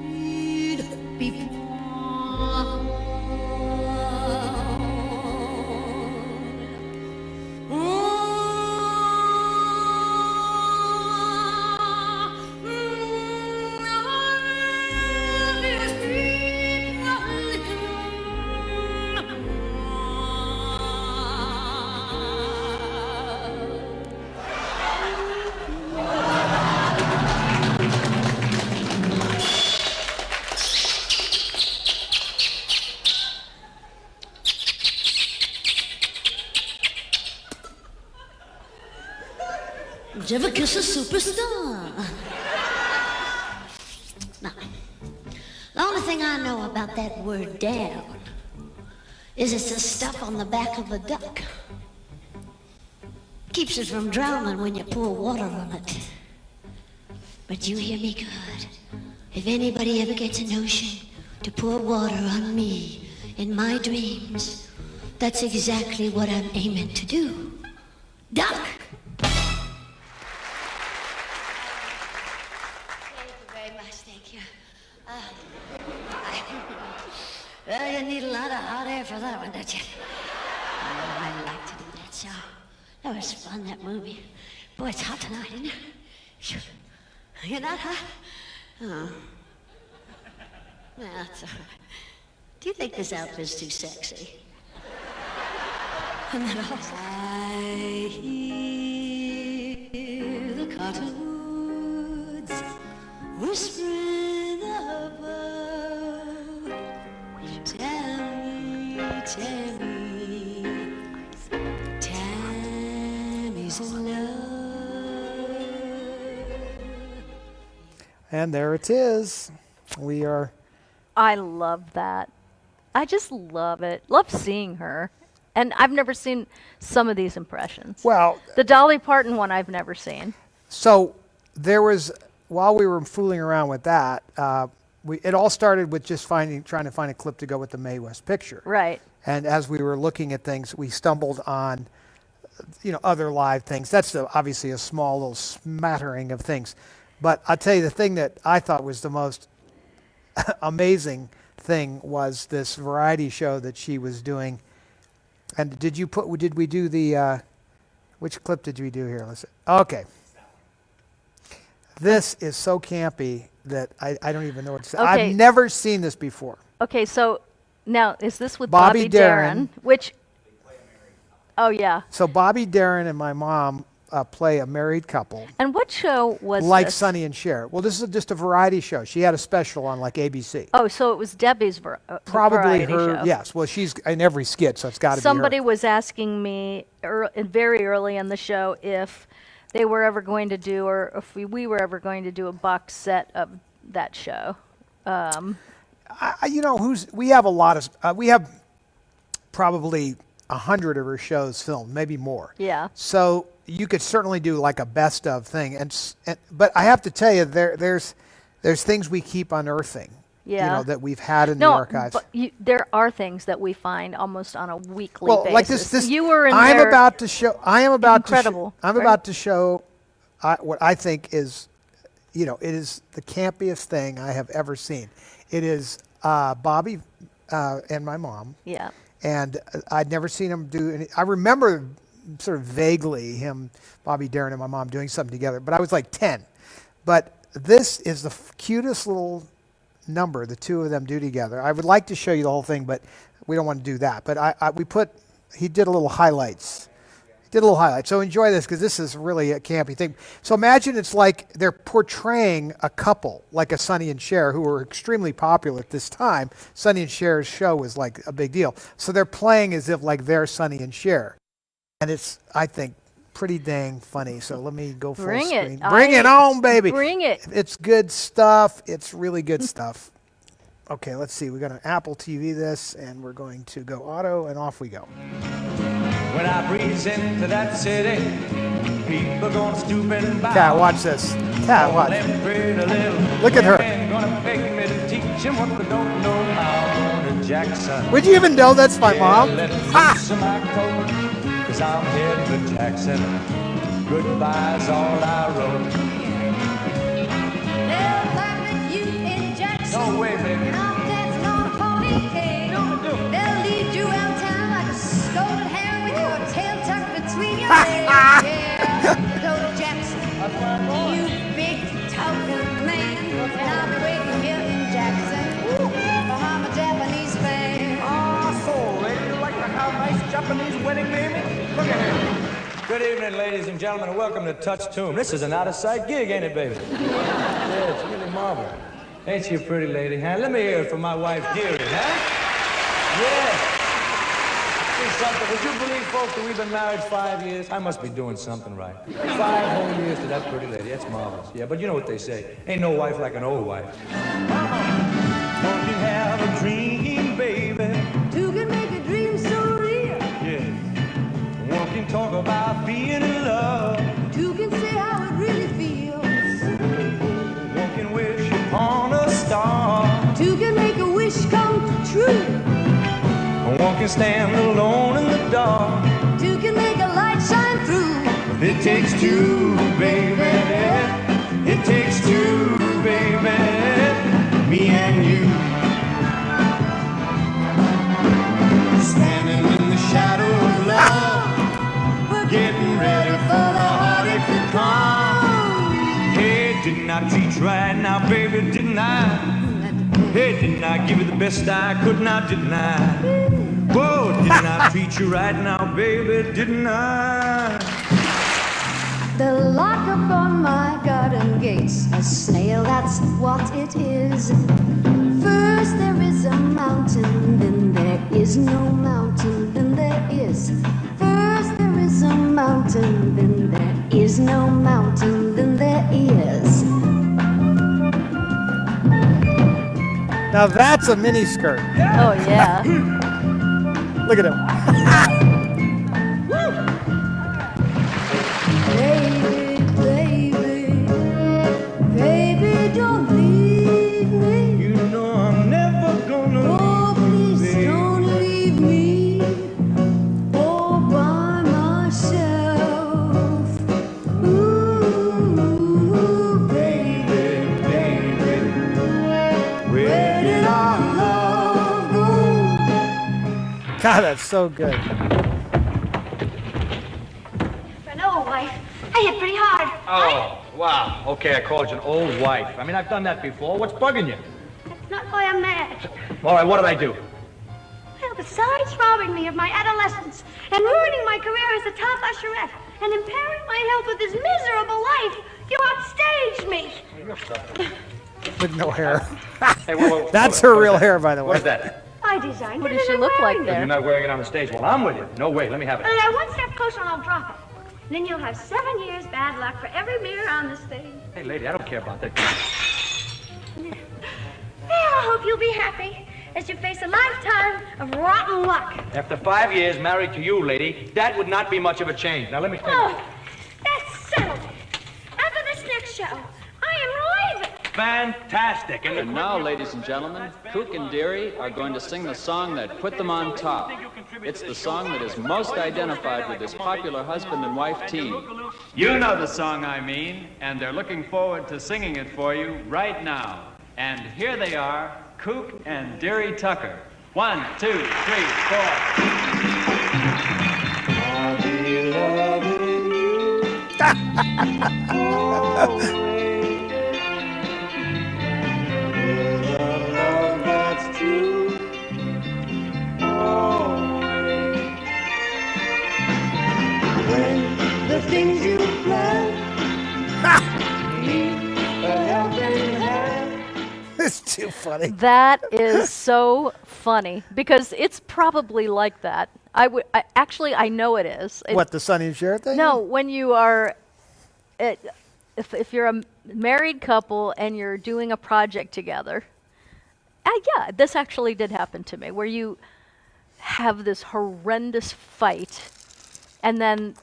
need people. Did you ever kiss a superstar?
Now, the only thing I know about that word down is it's the stuff on the back of a duck. Keeps it from drowning when you pour water on it. But you hear me good. If anybody ever gets a notion to pour water on me in my dreams, that's exactly what I'm aiming to do. Duck! Thank you. Well, you need a lot of hot air for that one, don't you? Oh, I like to do that show. That was fun, that movie. Boy, it's hot tonight, isn't it? Phew. You're not hot? Oh. Well, that's all right. Do you think this outfit's too sexy? And then also, I hear the cottonwoods whispering above. Tammy's in love.
And there it is. We are.
I love that. I just love it. Love seeing her. And I've never seen some of these impressions.
Well,
the Dolly Parton one I've never seen.
So there was, while we were fooling around with that, it all started with just trying to find a clip to go with the Mae West picture.
Right.
And as we were looking at things, we stumbled on, other live things. That's obviously a small little smattering of things. But I'll tell you, the thing that I thought was the most amazing thing was this variety show that she was doing. And did we do the, which clip did we do here? Okay. This is so campy that I don't even know what to say.
Okay.
I've never seen this before.
Okay, so now is this with
Bobby
Bobby
Darin.
Darin? Which, oh yeah.
So Bobby Darin and my mom play a married couple.
And what show was
like
this?
Sonny and Cher. Well, this is just a variety show. She had a special on like ABC.
Oh, so it was Debbie's
Probably
variety
her.
show.
Yes. Well, she's in every skit, so it's got to be her.
Somebody was asking me very early in the show if they were ever going to do, or if we were ever going to do a box set of that show.
We have a lot of. We have probably 100 of her shows filmed, maybe more.
Yeah.
So you could certainly do like a best of thing, but I have to tell you, there's things we keep unearthing.
Yeah.
That we've had in the archives.
But there are things that we find almost on a weekly basis.
Like this.
You were in
I am
there.
about to show. I am about
incredible.
I'm about to show what I think is, it is the campiest thing I have ever seen. It is Bobby and my mom.
Yeah.
And I'd never seen him do any. I remember sort of vaguely Bobby Darin and my mom doing something together, but I was like 10. But this is the cutest little number the two of them do together. I would like to show you the whole thing, but we don't want to do that. But he did a little highlights. So enjoy this, because this is really a campy thing. So imagine it's like they're portraying a couple, like a Sonny and Cher, who were extremely popular at this time. Sonny and Cher's show was like a big deal. So they're playing as if like they're Sonny and Cher. And it's, I think, pretty dang funny. So let me go full screen. Bring it on, baby.
Bring it.
It's good stuff. It's really good stuff. Okay, let's see. We're going to Apple TV this, and we're going to go auto, and off we go.
When I breeze into that city, people gonna stoop and bow.
Cat, watch this. Cat, watch. Look at her.
Gonna beg me to teach 'em what they don't know how. Going to Jackson.
Would you even know that's my mom?
Let loose of my coat, 'cause I'm heading to Jackson. Goodbye's all I wrote.
They'll find you in Jackson.
No way, baby.
I'm dancing on a pony cane. They'll lead you out town like a scolded hare with your tail tucked between your legs. Yeah, go to Jackson, you big token man. And I'll be waiting here in Jackson. I'm a Japanese fan.
Ah, so, lady, you like to have nice Japanese wedding, baby? Look at here. Good evening, ladies and gentlemen, and welcome to Touch Tomb. This is an out-of-sight gig, ain't it, baby? Yeah, it's really marvelous. Ain't she a pretty lady, huh? Let me hear it from my wife, Darin, huh? Yeah. See something? Would you believe, folks, that we've been married 5 years? I must be doing something right. 5 whole years to that pretty lady. That's marvelous. Yeah, but you know what they say. Ain't no wife like an old wife. Don't you have a dream, baby?
Two can make a dream so real.
Yeah. One can talk about being in love.
Two can say how it really feels.
One can wish upon a star.
Two can make a wish come true.
One can stand alone in the dark.
Two can make a light shine through.
But it takes two, baby. It takes two, baby. Me and you. Standing in the shadow of love. Getting ready for the heartache to come. Hey, didn't I treat you right now, baby? Didn't I? Hey, didn't I give you the best I could now? Didn't I? Whoa, didn't I treat you right now, baby? Didn't I?
The lock upon my garden gates, a snail, that's what it is. First there is a mountain, then there is no mountain, then there is. First there is a mountain, then there is no mountain, then there is.
Now that's a mini skirt.
Oh, yeah.
Look at him.
Baby, don't leave me.
You know I'm never gonna
Oh,
leave
please
you,
don't leave me all by myself. Ooh, baby,
baby.
where did our love go?
God, that's so good.
For an old wife, I hit pretty hard.
Oh, wow. Okay, I called you an old wife. I mean, I've done that before. What's bugging you?
That's not why I'm mad.
All right, what did I do?
Well, besides robbing me of my adolescence and ruining my career as a top usherette and impairing my health with this miserable life, you upstaged me.
With no hair.
Hey, whoa,
That's
hold on.
her real
What is
hair, by the way.
What is that?
I designed
What
it
does she
and I'm
look like
wearing it.
there?
You're not wearing it on the stage. Well, I'm with you. No way. Let me have it.
Now, one step closer and I'll drop it. Then you'll have 7 years bad luck for every mirror on this stage.
Hey, lady, I don't care about that.
Well, I hope you'll be happy as you face a lifetime of rotten luck.
After 5 years married to you, lady, that would not be much of a change. Now, let me tell you.
Oh, that's settled. After this next show, I am leaving.
Fantastic.
And now, ladies and gentlemen, Cook and Darin are going to sing the song that put them on top. It's the song that is most identified with this popular husband and wife team.
You know the song I mean, and they're looking forward to singing it for you right now. And here they are, Cook and Darin Tucker. 1, 2, 3, 4.
I'll be loving you always.
too funny.
That is so funny because it's probably like that. Actually, I know it is.
What, the Sonny and Cher thing?
No, when you are, if you're a married couple and you're doing a project together, yeah, this actually did happen to me, where you have this horrendous fight, and then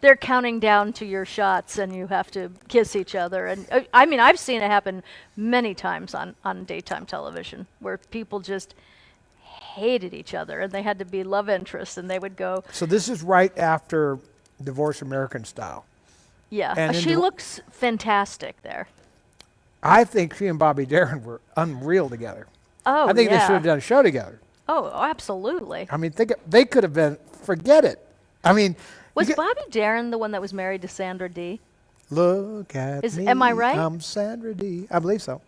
they're counting down to your shots, and you have to kiss each other. And I mean, I've seen it happen many times on daytime television, where people just hated each other, and they had to be love interests, and they would go.
So this is right after Divorce American Style.
Yeah,
And
she looks fantastic there.
I think she and Bobby Darin were unreal together.
Oh,
I think
yeah.
they should have done a show together.
Oh, absolutely.
I mean, they could have been, forget it. I mean.
Was Bobby Darin the one that was married to Sandra Dee?
Look at me.
Am I right?
I'm Sandra Dee. I believe so.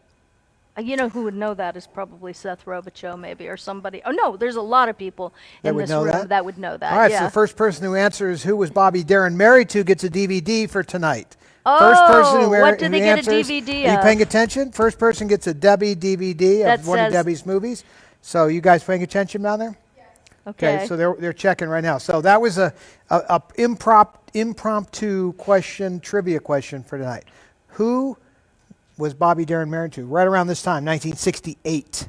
You know who would know that is probably Seth Robichaux, maybe, or somebody. Oh, no, there's a lot of people in this room that would know that.
All right,
yeah.
so the first person who answers who was Bobby Darin married to gets a DVD for tonight.
Oh,
first person who
what did they get
answers,
a DVD
Are you
of?
paying attention? First person gets a Debbie DVD
That
of one of
says-
Debbie's movies. So you guys paying attention down there?
Okay.
So they're checking right now. So that was a impromptu question, trivia question for tonight. Who was Bobby Darin married to? Right around this time, 1968.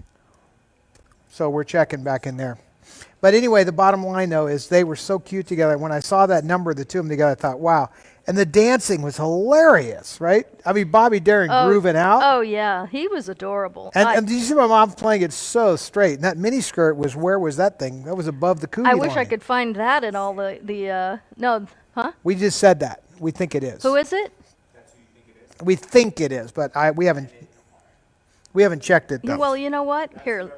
So we're checking back in there. But anyway, the bottom line, though, is they were so cute together. When I saw that number, the two of them together, I thought, wow. And the dancing was hilarious, right? I mean, Bobby Darin grooving out.
Oh, yeah. He was adorable.
And did you see my mom playing it so straight? And that miniskirt was, where was that thing? That was above the cootie
I wish
line.
I could find that in all no, huh?
We just said that. We think it is.
Who is it?
We think it is, but we haven't checked it, though.
Well, you know what? Here.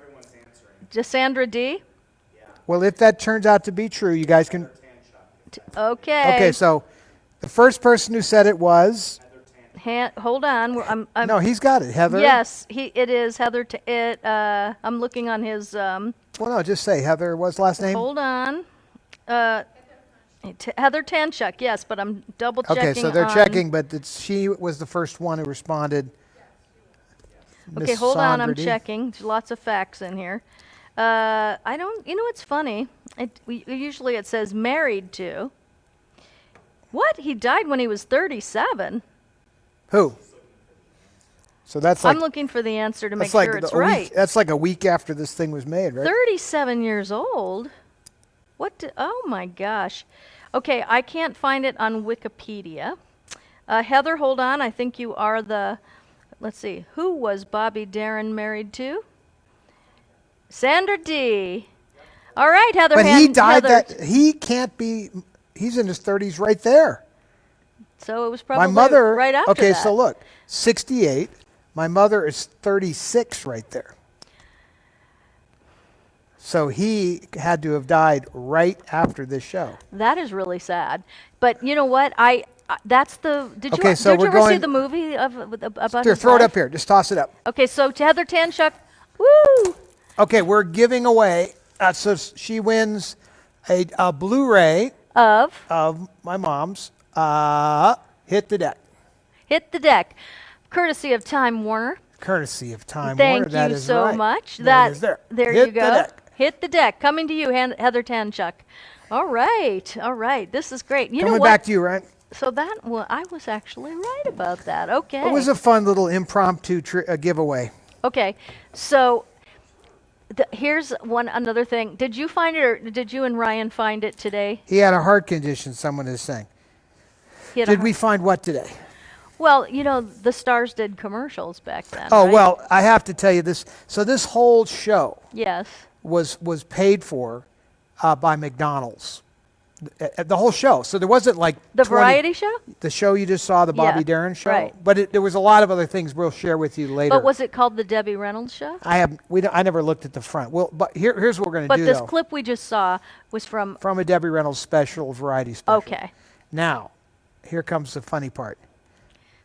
Just Sandra Dee?
Well, if that turns out to be true, you guys can...
Okay.
Okay, so the first person who said it was...
Hold on.
No, he's got it. Heather?
Yes, it is Heather. I'm looking on his...
Well, no, just say Heather. What's last name?
Hold on. Heather Tanchuk, yes, but I'm double checking.
Okay, so they're checking, but she was the first one who responded.
Okay,
Miss
hold on,
Sandra
I'm
D.
checking. There's lots of facts in here. You know what's funny? Usually it says married to. What? He died when he was 37.
Who? So that's like...
I'm looking for the answer to make
like
sure it's
a week-
right.
That's like a week after this thing was made, right?
37 years old? Oh my gosh. Okay, I can't find it on Wikipedia. Heather, hold on. I think you are the... Let's see. Who was Bobby Darin married to? Sandra Dee. All right, Heather.
But he died
Heather.
he can't be... He's in his 30s right there.
So it was probably
My mother...
right after
okay,
that.
so look. 68. My mother is 36 right there. So he had to have died right after this show.
That is really sad. But you know what? That's the... Did
Okay,
you,
so
did you
we're
ever see
going-
the movie about
Here,
his
throw it
life?
up here. Just toss it up.
Okay, so to Heather Tanchuk, woo!
Okay, we're giving away... so she wins a Blu-ray... Of my mom's. Hit the Deck.
Hit the Deck. Courtesy of Time Warner.
Courtesy of Time
Thank
Warner. That
you
is
so
right.
much.
That is there.
There
Hit
you go.
The deck.
Hit the Deck. Coming to you, Heather Tanchuk. All right. All right. This is great. You know
Coming
what?
back to you, Ryan.
So I was actually right about that. Okay.
It was a fun little impromptu giveaway.
Okay. So here's another thing. Did you find it, or did you and Ryan find it today?
He had a heart condition, someone is saying. Did we find what today?
Well, you know, the Stars did commercials back then.
Oh,
right?
well, I have to tell you this. So this whole show
Yes.
was paid for by McDonald's. The whole show. So there wasn't like
The variety show?
The show you just saw, the Bobby
Yeah,
Darin show.
right.
But there was a lot of other things we'll share with you later.
But was it called the Debbie Reynolds show?
I never looked at the front. Well, but here's what we're going to do.
But this
though.
clip we just saw was from
a Debbie Reynolds special, variety special.
Okay.
Now, here comes the funny part.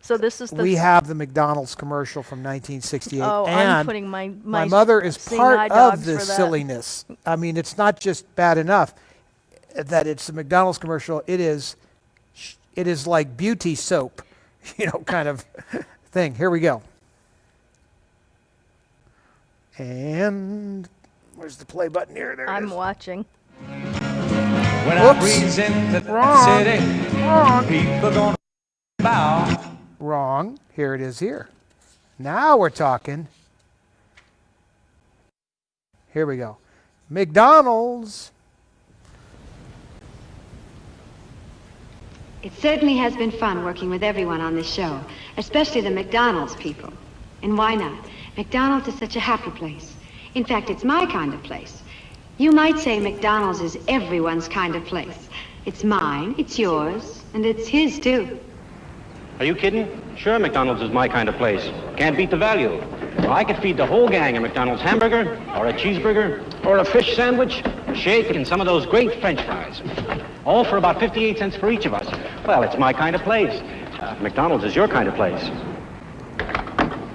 So this is the...
We have the McDonald's commercial from 1968.
Oh,
and
I'm putting my
mother is
seeing
part
eye
of
dogs
this
for that.
silliness. I mean, it's not just bad enough that it's the McDonald's commercial. It is like beauty soap, kind of thing. Here we go. And where's the play button here? There it
I'm
is.
watching.
When I breeze into the city, people gonna bow.
Wrong. Here it is here. Now we're talking. Here we go. McDonald's.
It certainly has been fun working with everyone on this show, especially the McDonald's people. And why not? McDonald's is such a happy place. In fact, it's my kind of place. You might say McDonald's is everyone's kind of place. It's mine, it's yours, and it's his too.
Are you kidding? Sure, McDonald's is my kind of place. Can't beat the value. I could feed the whole gang a McDonald's hamburger, or a cheeseburger, or a fish sandwich, a shake, and some of those great French fries. All for about 58 cents for each of us. Well, it's my kind of place. McDonald's is your kind of place.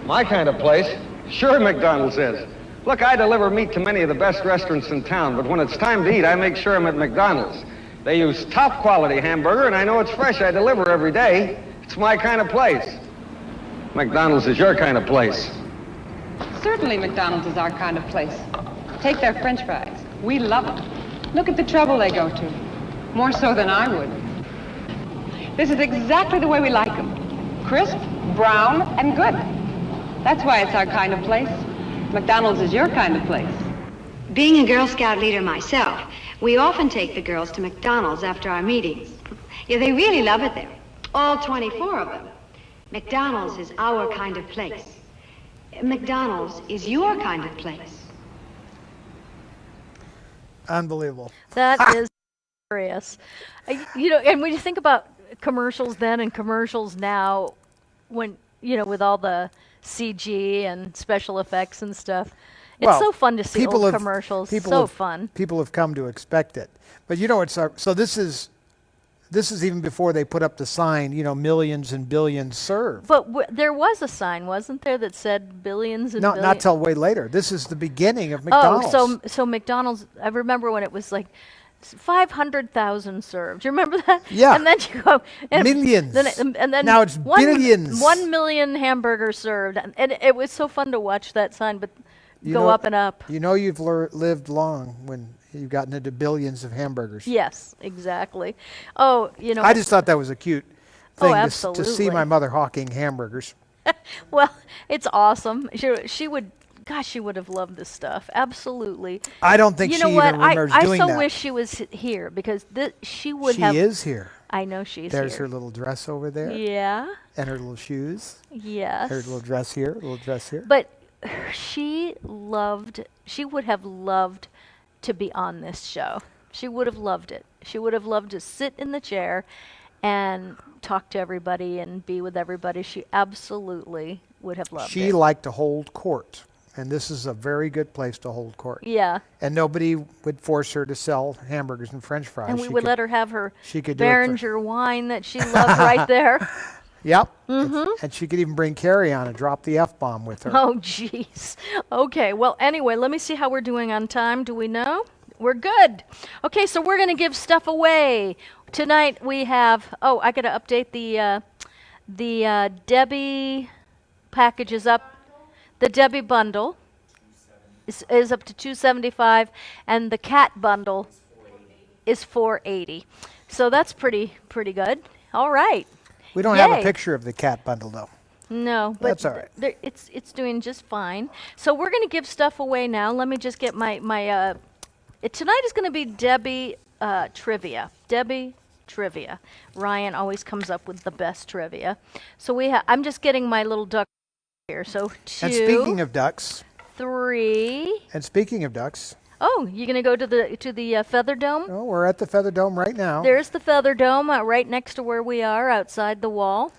My kind of place? Sure, McDonald's is. Look, I deliver meat to many of the best restaurants in town, but when it's time to eat, I make sure I'm at McDonald's. They use top quality hamburger, and I know it's fresh. I deliver every day. It's my kind of place. McDonald's is your kind of place.
Certainly McDonald's is our kind of place. Take their French fries. We love them. Look at the trouble they go to. More so than I would. This is exactly the way we like them. Crisp, brown, and good. That's why it's our kind of place. McDonald's is your kind of place.
Being a Girl Scout leader myself, we often take the girls to McDonald's after our meetings. Yeah, they really love it there. All 24 of them. McDonald's is our kind of place. McDonald's is your kind of place.
Unbelievable.
That is hilarious. You know, and when you think about commercials then and commercials now, when, you know, with all the CG and special effects and stuff, it's so fun to see old commercials. Fun.
People have come to expect it. But you know, so this is even before they put up the sign, you know, millions and billions served.
But there was a sign, wasn't there, that said billions and billions?
Not till way later. This is the beginning of McDonald's.
Oh, so McDonald's, I remember when it was like 500,000 served. Do you remember that?
Yeah.
And then you go...
Millions.
And then
now it's billions.
1 million hamburgers served. And it was so fun to watch that sign, but up and up.
You know you've lived long when you've gotten into billions of hamburgers.
Yes, exactly. Oh, you know...
I just thought that was a cute thing
absolutely.
to see my mother hawking hamburgers.
Well, it's awesome. She would... Gosh, she would have loved this stuff. Absolutely.
I don't think she even remembers doing that.
I so wish she was here because she would have...
She is here.
I know she's
There's
here.
her little dress over there.
Yeah.
And her little shoes.
Yes.
Her little dress here, little dress here.
But she would have loved to be on this show. She would have loved it. She would have loved to sit in the chair and talk to everybody and be with everybody. She absolutely would have loved it.
She liked to hold court. And this is a very good place to hold court.
Yeah.
And nobody would force her to sell hamburgers and French fries.
And we would let her have her
Behringer
wine that she loved right there.
Yep. Mm-hmm. And she could even bring carry-on and drop the F-bomb with her.
Oh, jeez. Okay. Well, anyway, let me see how we're doing on time. Do we know? We're good. Okay, so we're going to give stuff away. Tonight we have... Oh, I got to update the Debbie package is up. The Debbie bundle is up to $275, and the cat bundle is $480. So that's pretty good. All right.
We don't have a picture of the cat bundle though.
No, but
that's all right.
It's doing just fine. So we're going to give stuff away now. Let me just get my tonight is going to be Debbie trivia. Debbie trivia. Ryan always comes up with the best trivia. So I'm just getting my little duck here. So 2.
And speaking of ducks.
3.
And speaking of ducks.
Oh, you're going to go to the Feather Dome?
Oh, we're at the Feather Dome right now.
There's the Feather Dome right next to where we are, outside the wall.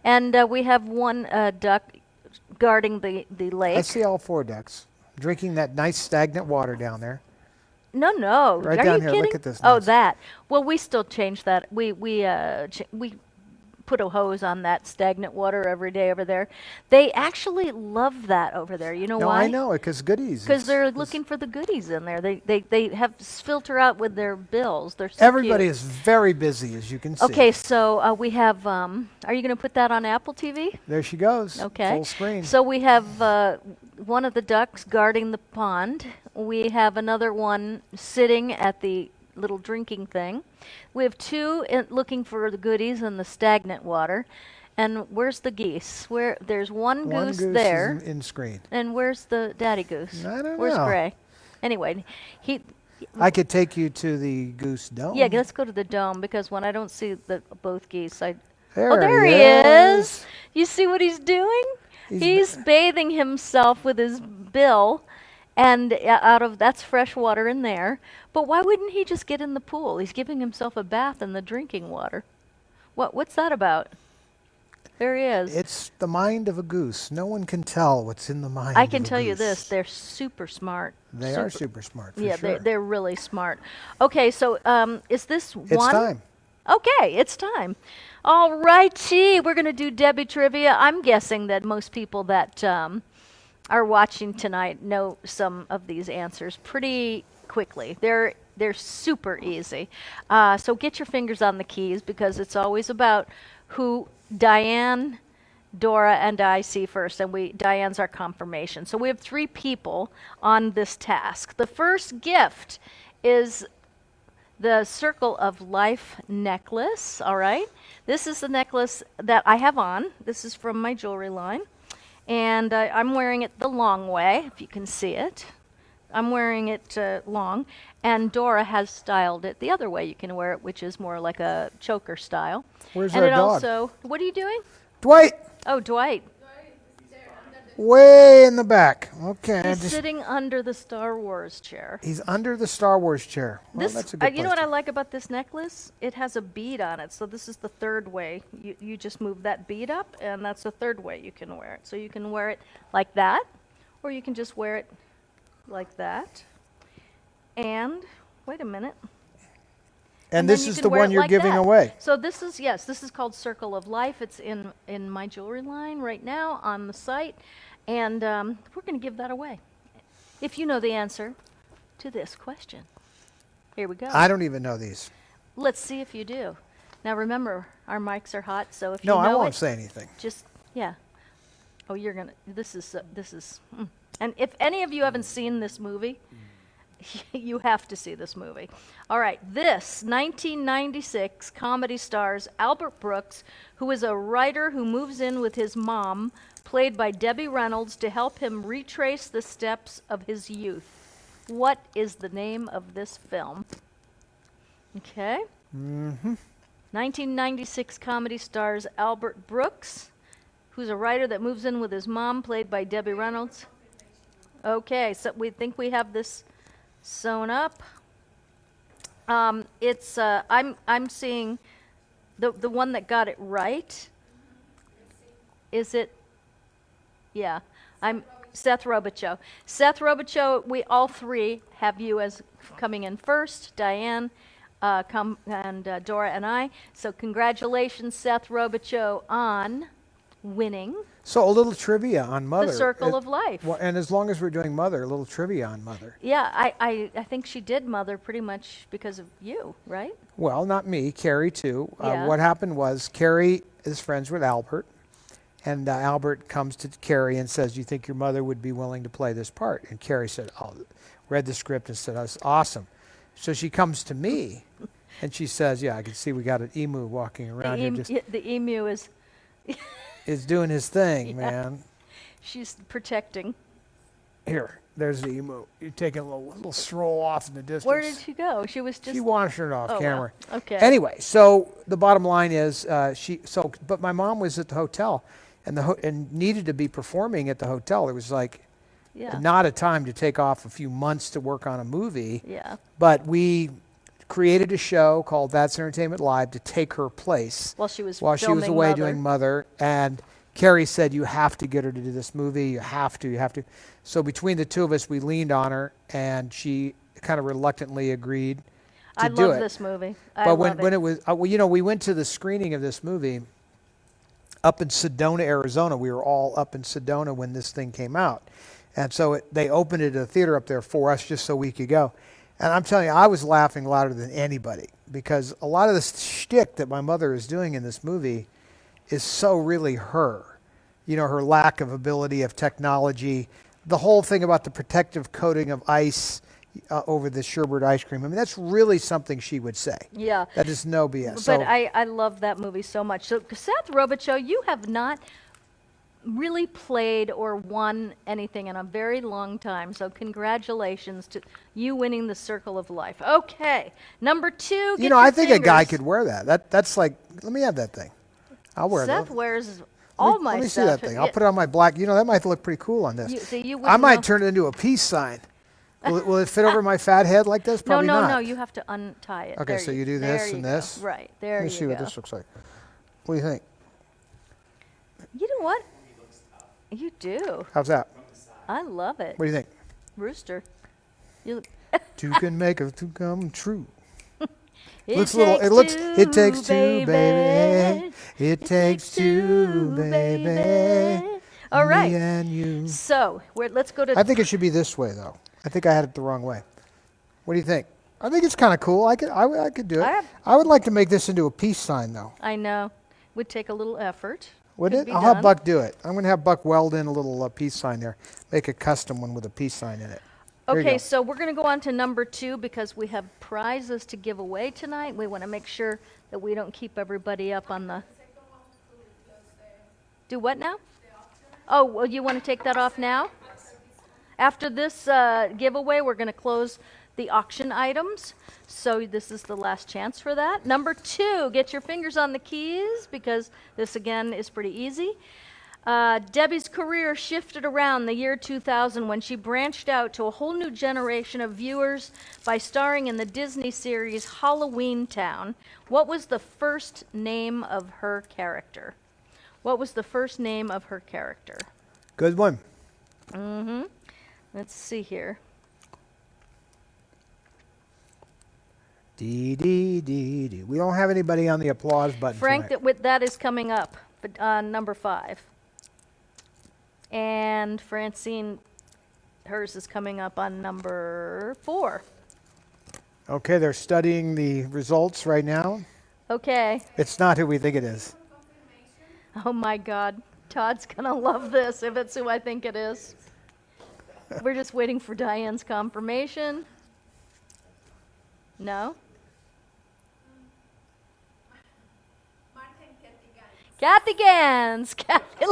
And we have one duck guarding the lake.
I see all 4 ducks drinking that nice stagnant water down there.
No.
Right
Are
down
you
here,
kidding?
look at this.
Oh, that. Well, we still changed that. We put a hose on that stagnant water every day over there. They actually love that over there. You know
No,
why?
I know it because goodies.
Because they're looking for the goodies in there. They have filter out with their bills. They're so
Everybody
cute.
is very busy, as you can see.
Okay, so we have. Are you going to put that on Apple TV?
There she goes.
Okay.
Full screen.
So we have one of the ducks guarding the pond. We have another one sitting at the little drinking thing. We have two looking for the goodies in the stagnant water. And where's the geese? There's one goose there.
Is in screen.
And where's the daddy goose?
I don't
Where's
know.
Gray? Anyway,
I could take you to the goose dome.
Yeah, let's go to the dome because when I don't see both geese,
There
he
he
is. You see what he's doing?
He's
bathing himself with his bill, and that's fresh water in there. But why wouldn't he just get in the pool? He's giving himself a bath in the drinking water. What's that about? There he is.
It's the mind of a goose. No one can tell what's in the mind.
I can
of a
tell you
goose.
this: they're super smart.
They are super smart. For
Yeah,
sure.
they're really smart. Okay, so is this one?
It's time.
Okay, it's time. All righty, we're going to do Debbie trivia. I'm guessing that most people that are watching tonight know some of these answers pretty quickly. They're super easy. So get your fingers on the keys because it's always about who Diane, Dora, and I see first, and Diane's our confirmation. So we have 3 people on this task. The first gift is the Circle of Life necklace, all right? This is the necklace that I have on. This is from my jewelry line. And I'm wearing it the long way, if you can see it. I'm wearing it long. And Dora has styled it the other way you can wear it, which is more like a choker style.
Where's
and
our
it
dog?
also, what are you doing?
Dwight,
Oh, Dwight.
way in the back. Okay.
He's sitting under the Star Wars chair.
He's under the Star Wars chair. Well, that's a good
You know
place
what I
to-
like about this necklace? It has a bead on it. So this is the third way. You just move that bead up, and that's the third way you can wear it. So you can wear it like that, or you can just wear it like that. And wait a minute.
And
then
this
you
is
can
the
wear
one
it
you're
like
giving
that.
away.
So this is called Circle of Life. It's in my jewelry line right now on the site, and we're going to give that away. If you know the answer to this question. Here we go.
I don't even know these.
Let's see if you do. Now remember, our mics are hot, so if you
No,
know
I won't
it,
say anything.
Just Oh, you're gonna. This is. And if any of you haven't seen this movie, you have to see this movie. All right, this 1996 comedy stars Albert Brooks, who is a writer who moves in with his mom, played by Debbie Reynolds, to help him retrace the steps of his youth. What is the name of this film? Okay. 1996 comedy stars Albert Brooks, who's a writer that moves in with his mom, played by Debbie Reynolds. Okay, so we think we have this sewn up. I'm seeing the one that got it right. Is it? Yeah, I'm Seth Robichaux. Seth Robichaux, we all 3 have you as coming in first. Diane, Dora and I. So congratulations, Seth Robichaux, on winning
So a little trivia on Mother.
the Circle of Life.
Well, and as long as we're doing Mother, a little trivia on Mother.
Yeah, I think she did Mother pretty much because of you, right?
Well, not me, Carrie too.
Yeah.
What happened was Carrie is friends with Albert, and Albert comes to Carrie and says, "Do you think your mother would be willing to play this part?" And Carrie said, read the script and said, "That's awesome." So she comes to me, and she says, "Yeah, I can see we got an emu walking around here, just
The emu is
is doing his thing,
Yeah.
man."
she's protecting.
Here, there's the emu. You're taking a little stroll off in the distance.
Where did she go? She was just.
She wandered off
Oh,
camera.
well, okay.
Anyway, so the bottom line is but my mom was at the hotel and needed to be performing at the hotel. It was like
Yeah.
not a time to take off a few months to work on a movie.
Yeah.
But we created a show called That's Entertainment Live to take her place
While she was
away
filming Mother.
doing Mother. And Carrie said, "You have to get her to do this movie. You have to. So between the two of us, we leaned on her, and she kind of reluctantly agreed to
I
do
love
it.
this movie.
But when it was, we went to the screening of this movie, up in Sedona, Arizona. We were all up in Sedona when this thing came out. And so they opened it at a theater up there for us just so we could go. And I'm telling you, I was laughing louder than anybody because a lot of the shtick that my mother is doing in this movie is so really her. You know, her lack of ability of technology, the whole thing about the protective coating of ice over the sherbet ice cream. I mean, that's really something she would say.
Yeah.
That is no BS.
But
So,
I love that movie so much. So, Seth Robichaux, you have not really played or won anything in a very long time. So, congratulations to you winning the Circle of Life. Okay. Number 2.
you know, I think a guy could wear that. That's like, let me have that thing. I'll wear
Seth
that.
wears all my
Let me see
stuff.
that thing. I'll put it on my black. You know, that might look pretty cool on this.
You
I
wouldn't
might
know.
turn it into a peace sign. Will it fit over my fat head like this? Probably
no,
not.
no, you have to untie it.
Okay,
There
so
you
you do
there
this
you
and
go.
this.
Right, there
Let me
you
see
go.
what this looks like. What do you think?
You know what? You do.
How's that?
I love it.
What do you think?
Rooster. You look.
Two can make a two come true.
It
Looks a little.
takes
It looks.
two,
It takes two,
baby.
baby. It takes two, baby.
All right.
Me and you.
So let's go to.
I think it should be this way, though. I think I had it the wrong way. What do you think? I think it's kind of cool. I could do it. I would like to make this into a peace sign, though.
I know. Would take a little effort.
Would
Could
it?
be
I'll
done.
have Buck do it. I'm going to have Buck weld in a little peace sign there. Make a custom one with a peace sign in it. There you
Okay,
go.
so we're going to go on to number 2 because we have prizes to give away tonight. We want to make sure that we don't keep everybody up on the. Do what now? Oh, well, you want to take that off now? After this giveaway, we're going to close the auction items. So this is the last chance for that. Number 2, get your fingers on the keys because this, again, is pretty easy. Debbie's career shifted around the year 2000 when she branched out to a whole new generation of viewers by starring in the Disney series Halloween Town. What was the first name of her character? What was the first name of her character?
Good one.
Mm-hmm. Let's see here.
Dee, dee, dee, dee. We don't have anybody on the applause button
Frank,
tonight.
that is coming up, but number 5. And Francine, hers is coming up on number 4.
Okay, they're studying the results right now.
Okay.
It's not who we think it is.
Oh my God. Todd's going to love this if it's who I think it is. We're just waiting for Diane's confirmation. No? Kathy Gans. Kathy,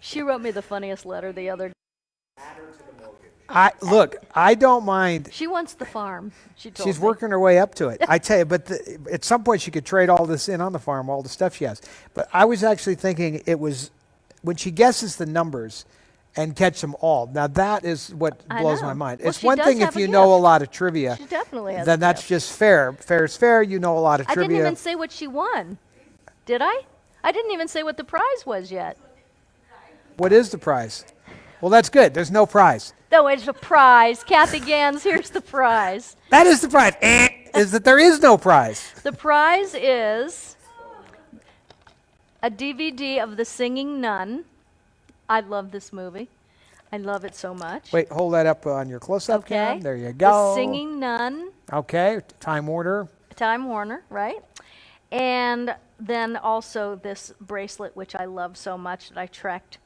she wrote me the funniest letter the other day.
I don't mind.
She wants the farm. She told
She's
me.
working her way up to it. I tell you, but at some point she could trade all this in on the farm, all the stuff she has. But I was actually thinking it was when she guesses the numbers and catch them all. Now that is what
I
blows
know.
my mind.
Well,
It's
she
one
does
thing
have
if
a
you know a
gift.
lot of trivia.
She definitely has
Then
a
that's
gift.
just fair. Fair is fair. You know a lot of
I
trivia.
didn't even say what she won. Did I? I didn't even say what the prize was yet.
What is the prize? Well, that's good. There's no prize.
No, it's a prize. Kathy Gans, here's the prize.
That is the prize. Is that there is no prize.
The prize is a DVD of The Singing Nun. I love this movie. I love it so much.
Wait, hold that up on your close-up
Okay.
cam. There you go.
The Singing Nun.
Okay, Time Warner.
Time Warner, right? And then also this bracelet, which I love so much that I tracked.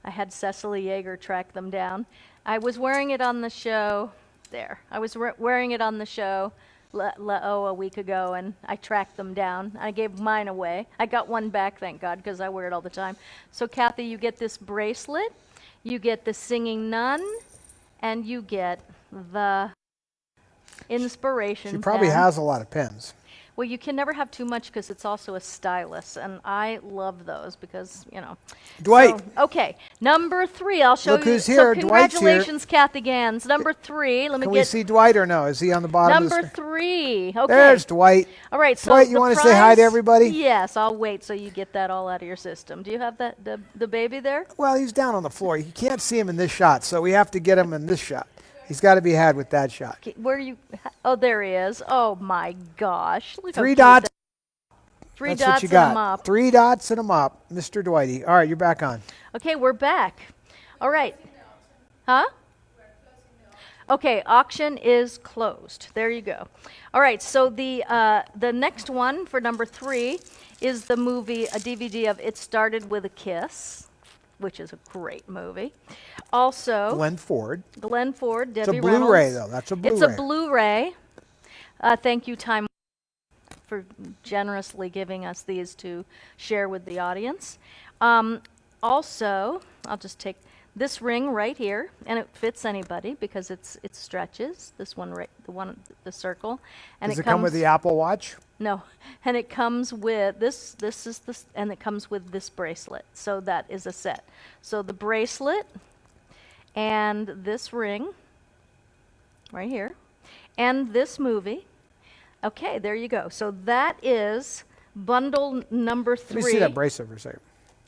I had Cecily Yeager track them down. I was wearing it on the show. There. I was wearing it on the show a week ago, and I tracked them down. I gave mine away. I got one back, thank God, because I wear it all the time. So, Kathy, you get this bracelet, you get the Singing Nun, and you get the inspiration
She probably
pen.
has a lot of pens.
Well, you can never have too much because it's also a stylus, and I love those because, you know.
Dwight.
So, okay, number 3, I'll show
Look
you.
who's here.
So
Dwight's here.
congratulations, Kathy Gans. Number 3, let me
Can
get
we see Dwight or no? Is he on the bottom
number
of the screen?
3. Okay.
There's Dwight.
All right, so
Dwight, you
the
want to say hi to
prize-
everybody?
Yes, I'll wait so you get that all out of your system. Do you have that the baby there?
Well, he's down on the floor. You can't see him in this shot, so we have to get him in this shot. He's got to be had with that shot.
Okay, where are you? Oh, there he is. Oh my gosh! Look how
3
cute
dots.
Three
That's what
dots
you
and
got.
a mop.
3 dots and a mop, Mr. Dwighty. All right, you're back on.
Okay, we're back. All right. Huh? Okay, auction is closed. There you go. All right, so the next one for number 3 is the movie, a DVD of It Started With a Kiss, which is a great movie. Also,
Glenn Ford.
Debbie
It's a Blu-ray,
Reynolds.
though. That's a Blu-ray.
It's a Blu-ray. Thank you, Time, for generously giving us these to share with the audience. Also, I'll just take this ring right here, and it fits anybody because it stretches. This one, right, the circle, and
Does it come with the Apple Watch?
No, and it comes with this. This is this, and it comes with this bracelet. So that is a set. So the bracelet and this ring, right here, and this movie. Okay, there you go. So that is bundle number 3.
Let me see that bracelet for a second.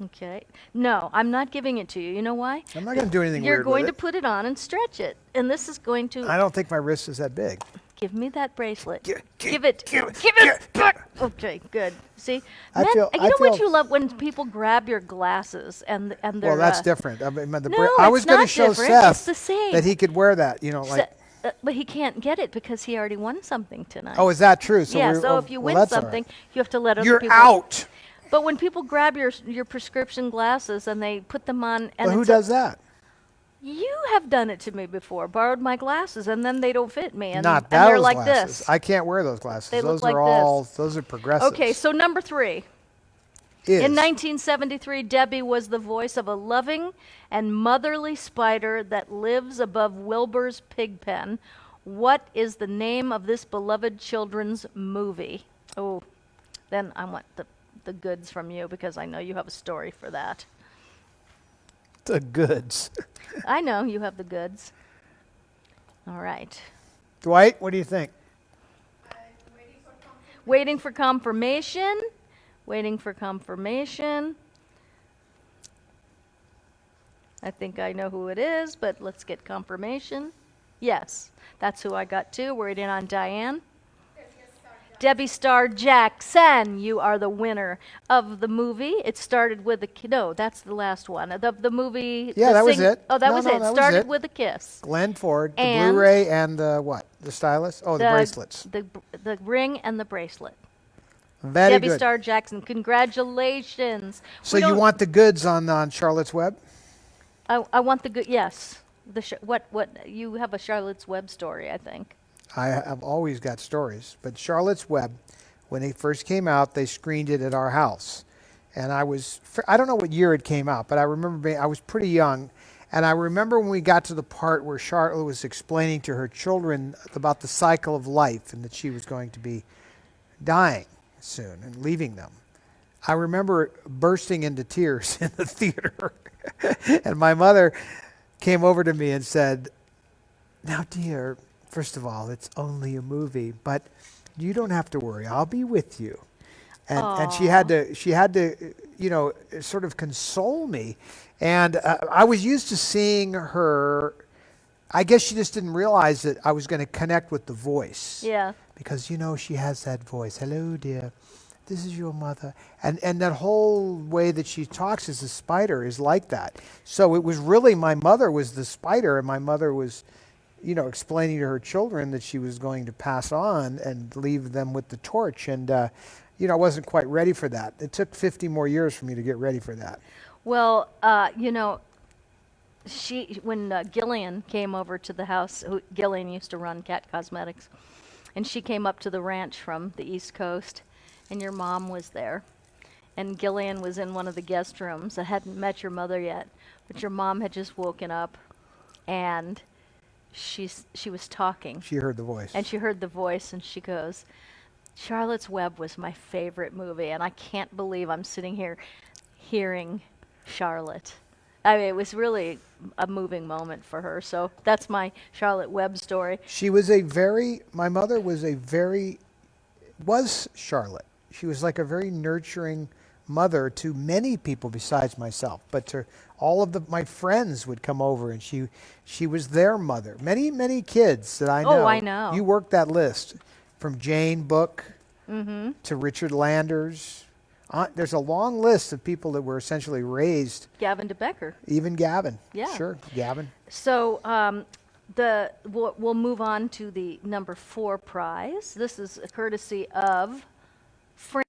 Okay. No, I'm not giving it to you. You know why?
I'm not going to do anything
You're
weird
going
with
to put it on and stretch it. And this is going to...
I don't think my wrist is that big.
Give me that bracelet. Give it. Okay, good. See?
I feel-
you
I
know what
feel-
you love? When people grab your glasses and they're...
Well, that's different. I mean,
No,
I was
it's
going to
not
show
different.
Seth
It's the same.
that he could wear that, like...
but he can't get it because he already won something tonight.
Oh, is that true? So
yeah,
we're-
so
oh,
if you
well,
win
that's all right.
something, you have to let other
You're
people...
out!
But when people grab your prescription glasses and they put them on... and
Well, who
it's
does that?
You have done it to me before. Borrowed my glasses and then they don't fit me. And,
Not
and they're
those
like
glasses.
this.
I can't wear those glasses.
They
those
look like
are all...
this.
Those are progressive.
Okay, so number 3.
Is.
In 1973, Debbie was the voice of a loving and motherly spider that lives above Wilbur's pig pen. What is the name of this beloved children's movie? Oh, then I want the goods from you because I know you have a story for that.
The goods.
I know you have the goods. All right.
Dwight, what do you think?
Waiting for confirmation. Waiting for confirmation. I think I know who it is, but let's get confirmation. Yes, that's who I got too. We're waiting on Diane. Debbie Star Jackson, you are the winner of the movie. It started with a no, that's the last one. The movie.
Yeah, that was it.
Oh, that
No,
was
no,
it.
that was
Started
it.
with a kiss.
Glenn Ford, the
And
Blu-ray, and the what? The stylus? Oh, the bracelets.
The ring and the bracelet.
Very
Debbie
good.
Star Jackson, congratulations.
So you want the goods on Charlotte's Web?
I want the good. Yes. What you have a Charlotte's Web story, I think.
I have always got stories, but Charlotte's Web, when it first came out, they screened it at our house, and I don't know what year it came out, but I remember I was pretty young, and I remember when we got to the part where Charlotte was explaining to her children about the cycle of life and that she was going to be dying soon and leaving them. I remember bursting into tears in the theater, and my mother came over to me and said, "Now, dear, first of all, it's only a movie, but you don't have to worry. I'll be with you." And she had to, sort of console me. And I was used to seeing her. I guess she just didn't realize that I was going to connect with the voice.
Yeah.
Because, she has that voice. "Hello, dear. This is your mother." And that whole way that she talks as a spider is like that. So it was really my mother was the spider, and my mother was, explaining to her children that she was going to pass on and leave them with the torch. And, I wasn't quite ready for that. It took 50 more years for me to get ready for that.
Well, when Gillian came over to the house, Gillian used to run Cat Cosmetics, and she came up to the ranch from the East Coast, and your mom was there. And Gillian was in one of the guest rooms. I hadn't met your mother yet, but your mom had just woken up, and she was talking.
She heard the voice.
And she heard the voice, and she goes, "Charlotte's Web was my favorite movie, and I can't believe I'm sitting here hearing Charlotte." I mean, it was really a moving moment for her. So that's my Charlotte Web story.
My mother was Charlotte. She was like a very nurturing mother to many people besides myself, but to all of my friends would come over, and she was their mother. Many kids that I know.
Oh, I know.
You worked that list from Jane Book to Richard Landers. There's a long list of people that were essentially raised.
Gavin DeBecker.
Even Gavin.
Yeah.
Sure, Gavin.
So we'll move on to the number 4 prize. This is a courtesy of Frank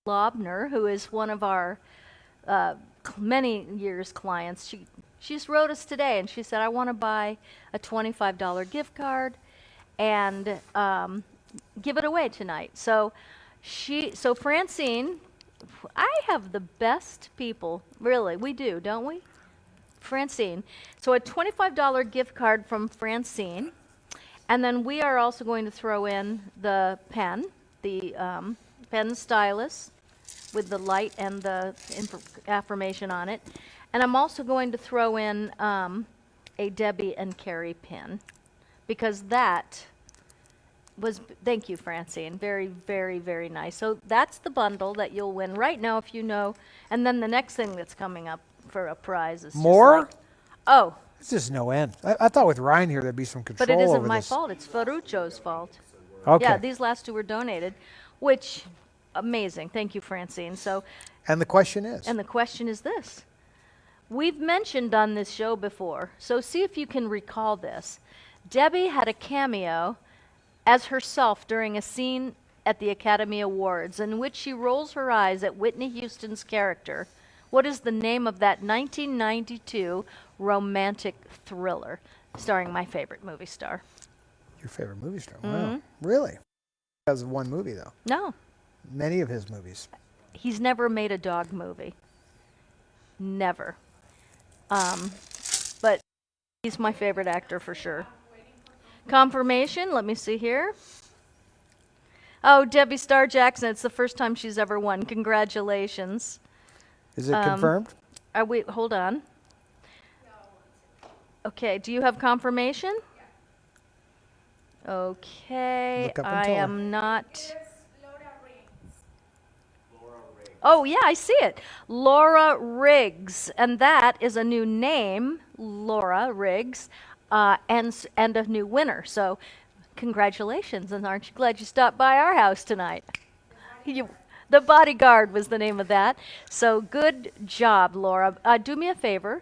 Lobner, who is one of our many years clients. She just wrote us today, and she said, I want to buy a $25 gift card and give it away tonight. So Francine, I have the best people, really, we do, don't we? Francine. So a $25 gift card from Francine, and then we are also going to throw in the pen, the pen stylus with the light and the affirmation on it. And I'm also going to throw in a Debbie and Carrie pin, because that was, thank you, Francine, very, very, very nice. So that's the bundle that you'll win right now if you know. And then the next thing that's coming up for a prize is
More?
Just like,
It's just no end. I thought with Ryan here there'd be some control
but it isn't
over
my
this.
fault. It's Ferrucci's fault.
Okay.
Yeah, these last 2 were donated, which, amazing. Thank you, Francine. So,
And the question is?
and the question is this. We've mentioned on this show before, so see if you can recall this. Debbie had a cameo as herself during a scene at the Academy Awards in which she rolls her eyes at Whitney Houston's character. What is the name of that 1992 romantic thriller starring my favorite movie star?
Your favorite movie star? Wow. Really? Because of one movie, though.
No.
Many of his movies.
He's never made a dog movie. Never. But he's my favorite actor for sure. Confirmation, let me see here. Oh, Debbie Starr Jackson, it's the first time she's ever won. Congratulations.
Is it confirmed?
Wait, hold on. Okay, do you have confirmation? Okay,
Look up and
I
tell her.
am not. Oh, yeah, I see it. Laura Riggs. And that is a new name, Laura Riggs, and a new winner. So congratulations. And aren't you glad you stopped by our house tonight? The Bodyguard was the name of that. So good job, Laura. Do me a favor.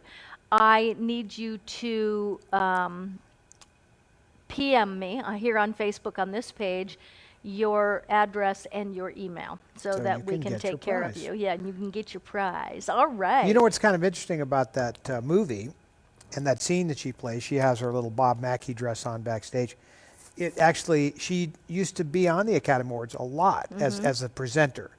I need you to PM me here on Facebook on this page your address and your email so that we can take care of you. Yeah, and you can get your prize. All right.
You know what's kind of interesting about that movie and that scene that she plays? She has her little Bob Mackie dress on backstage. It actually, she used to be on the Academy Awards a lot as a presenter.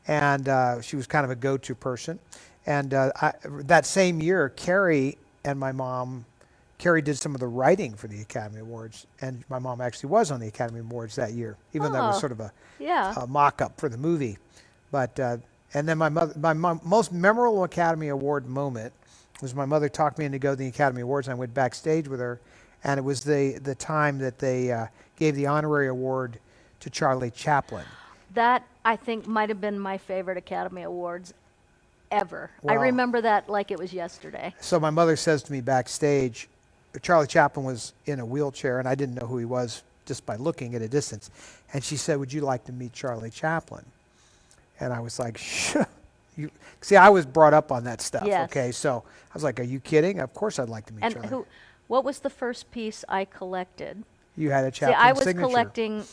And she was kind of a go-to person. And that same year, Carrie and my mom, Carrie did some of the writing for the Academy Awards, and my mom actually was on the Academy Awards that year, even though that was sort of a mock-up for the movie. But and then my most memorable Academy Award moment was my mother talked me into go to the Academy Awards, and I went backstage with her, and it was the time that they gave the honorary award to Charlie Chaplin.
That, I think, might have been my favorite Academy Awards ever.
Wow.
I remember that like it was yesterday.
So my mother says to me backstage, Charlie Chaplin was in a wheelchair, and I didn't know who he was just by looking at a distance. And she said, would you like to meet Charlie Chaplin? And I was like, sure. See, I was brought up on that stuff,
Yes.
okay? So I was like, are you kidding? Of course I'd like to meet Charlie.
And what was the first piece I collected?
You had a Chaplin
See, I was
signature.
collecting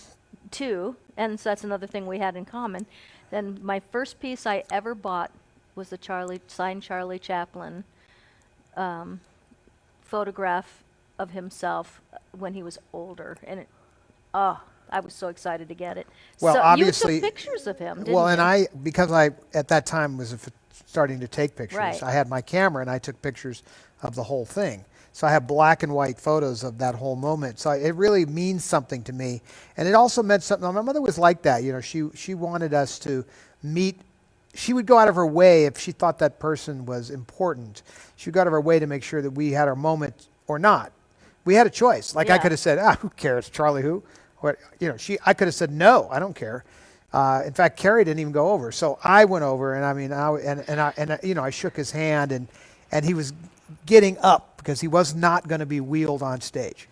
2, and so that's another thing we had in common. Then my first piece I ever bought was the signed Charlie Chaplin photograph of himself when he was older, and I was so excited to get it.
Well,
so
obviously,
you took pictures of him, didn't
well,
you?
and because I at that time was starting to take pictures,
Right.
I had my camera and I took pictures of the whole thing. So I have black and white photos of that whole moment. So it really means something to me, and it also meant something. My mother was like that, you know. She wanted us to meet. She would go out of her way if she thought that person was important. She would go out of her way to make sure that we had our moment or not. We had a choice. Like I could have said, who cares, Charlie who? Or, you know, I could have said, no, I don't care. In fact, Carrie didn't even go over. So I went over, and I mean, I shook his hand, and he was getting up because he was not going to be wheeled on stage.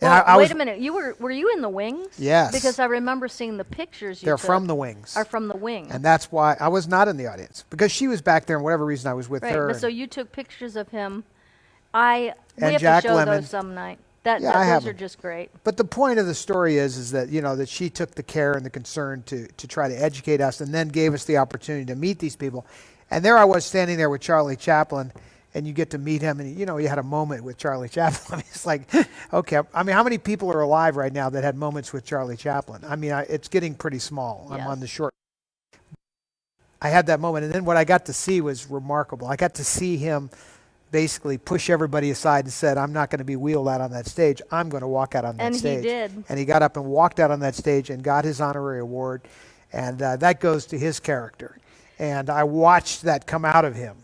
And
Well,
I
wait
was,
a minute. Were you in the wings?
Yes.
Because I remember seeing the pictures you
They're
took
from the wings.
Are from the wings.
And that's why I was not in the audience, because she was back there, and whatever reason I was with
Right.
her.
But so you took pictures of him. We
And
have
Jack
to show
Lemmon.
those some night.
Yeah, I
Those
have
are
them.
just great.
But the point of the story is that, that she took the care and the concern to try to educate us, and then gave us the opportunity to meet these people. And there I was standing there with Charlie Chaplin, and you get to meet him, and you had a moment with Charlie Chaplin. It's like, okay, I mean, how many people are alive right now that had moments with Charlie Chaplin? I mean, it's getting pretty small. I'm on the short. I had that moment, and then what I got to see was remarkable. I got to see him basically push everybody aside and said, I'm not going to be wheeled out on that stage. I'm going to walk out on that stage.
And he did.
And he got up and walked out on that stage and got his honorary award. And that goes to his character. And I watched that come out of him,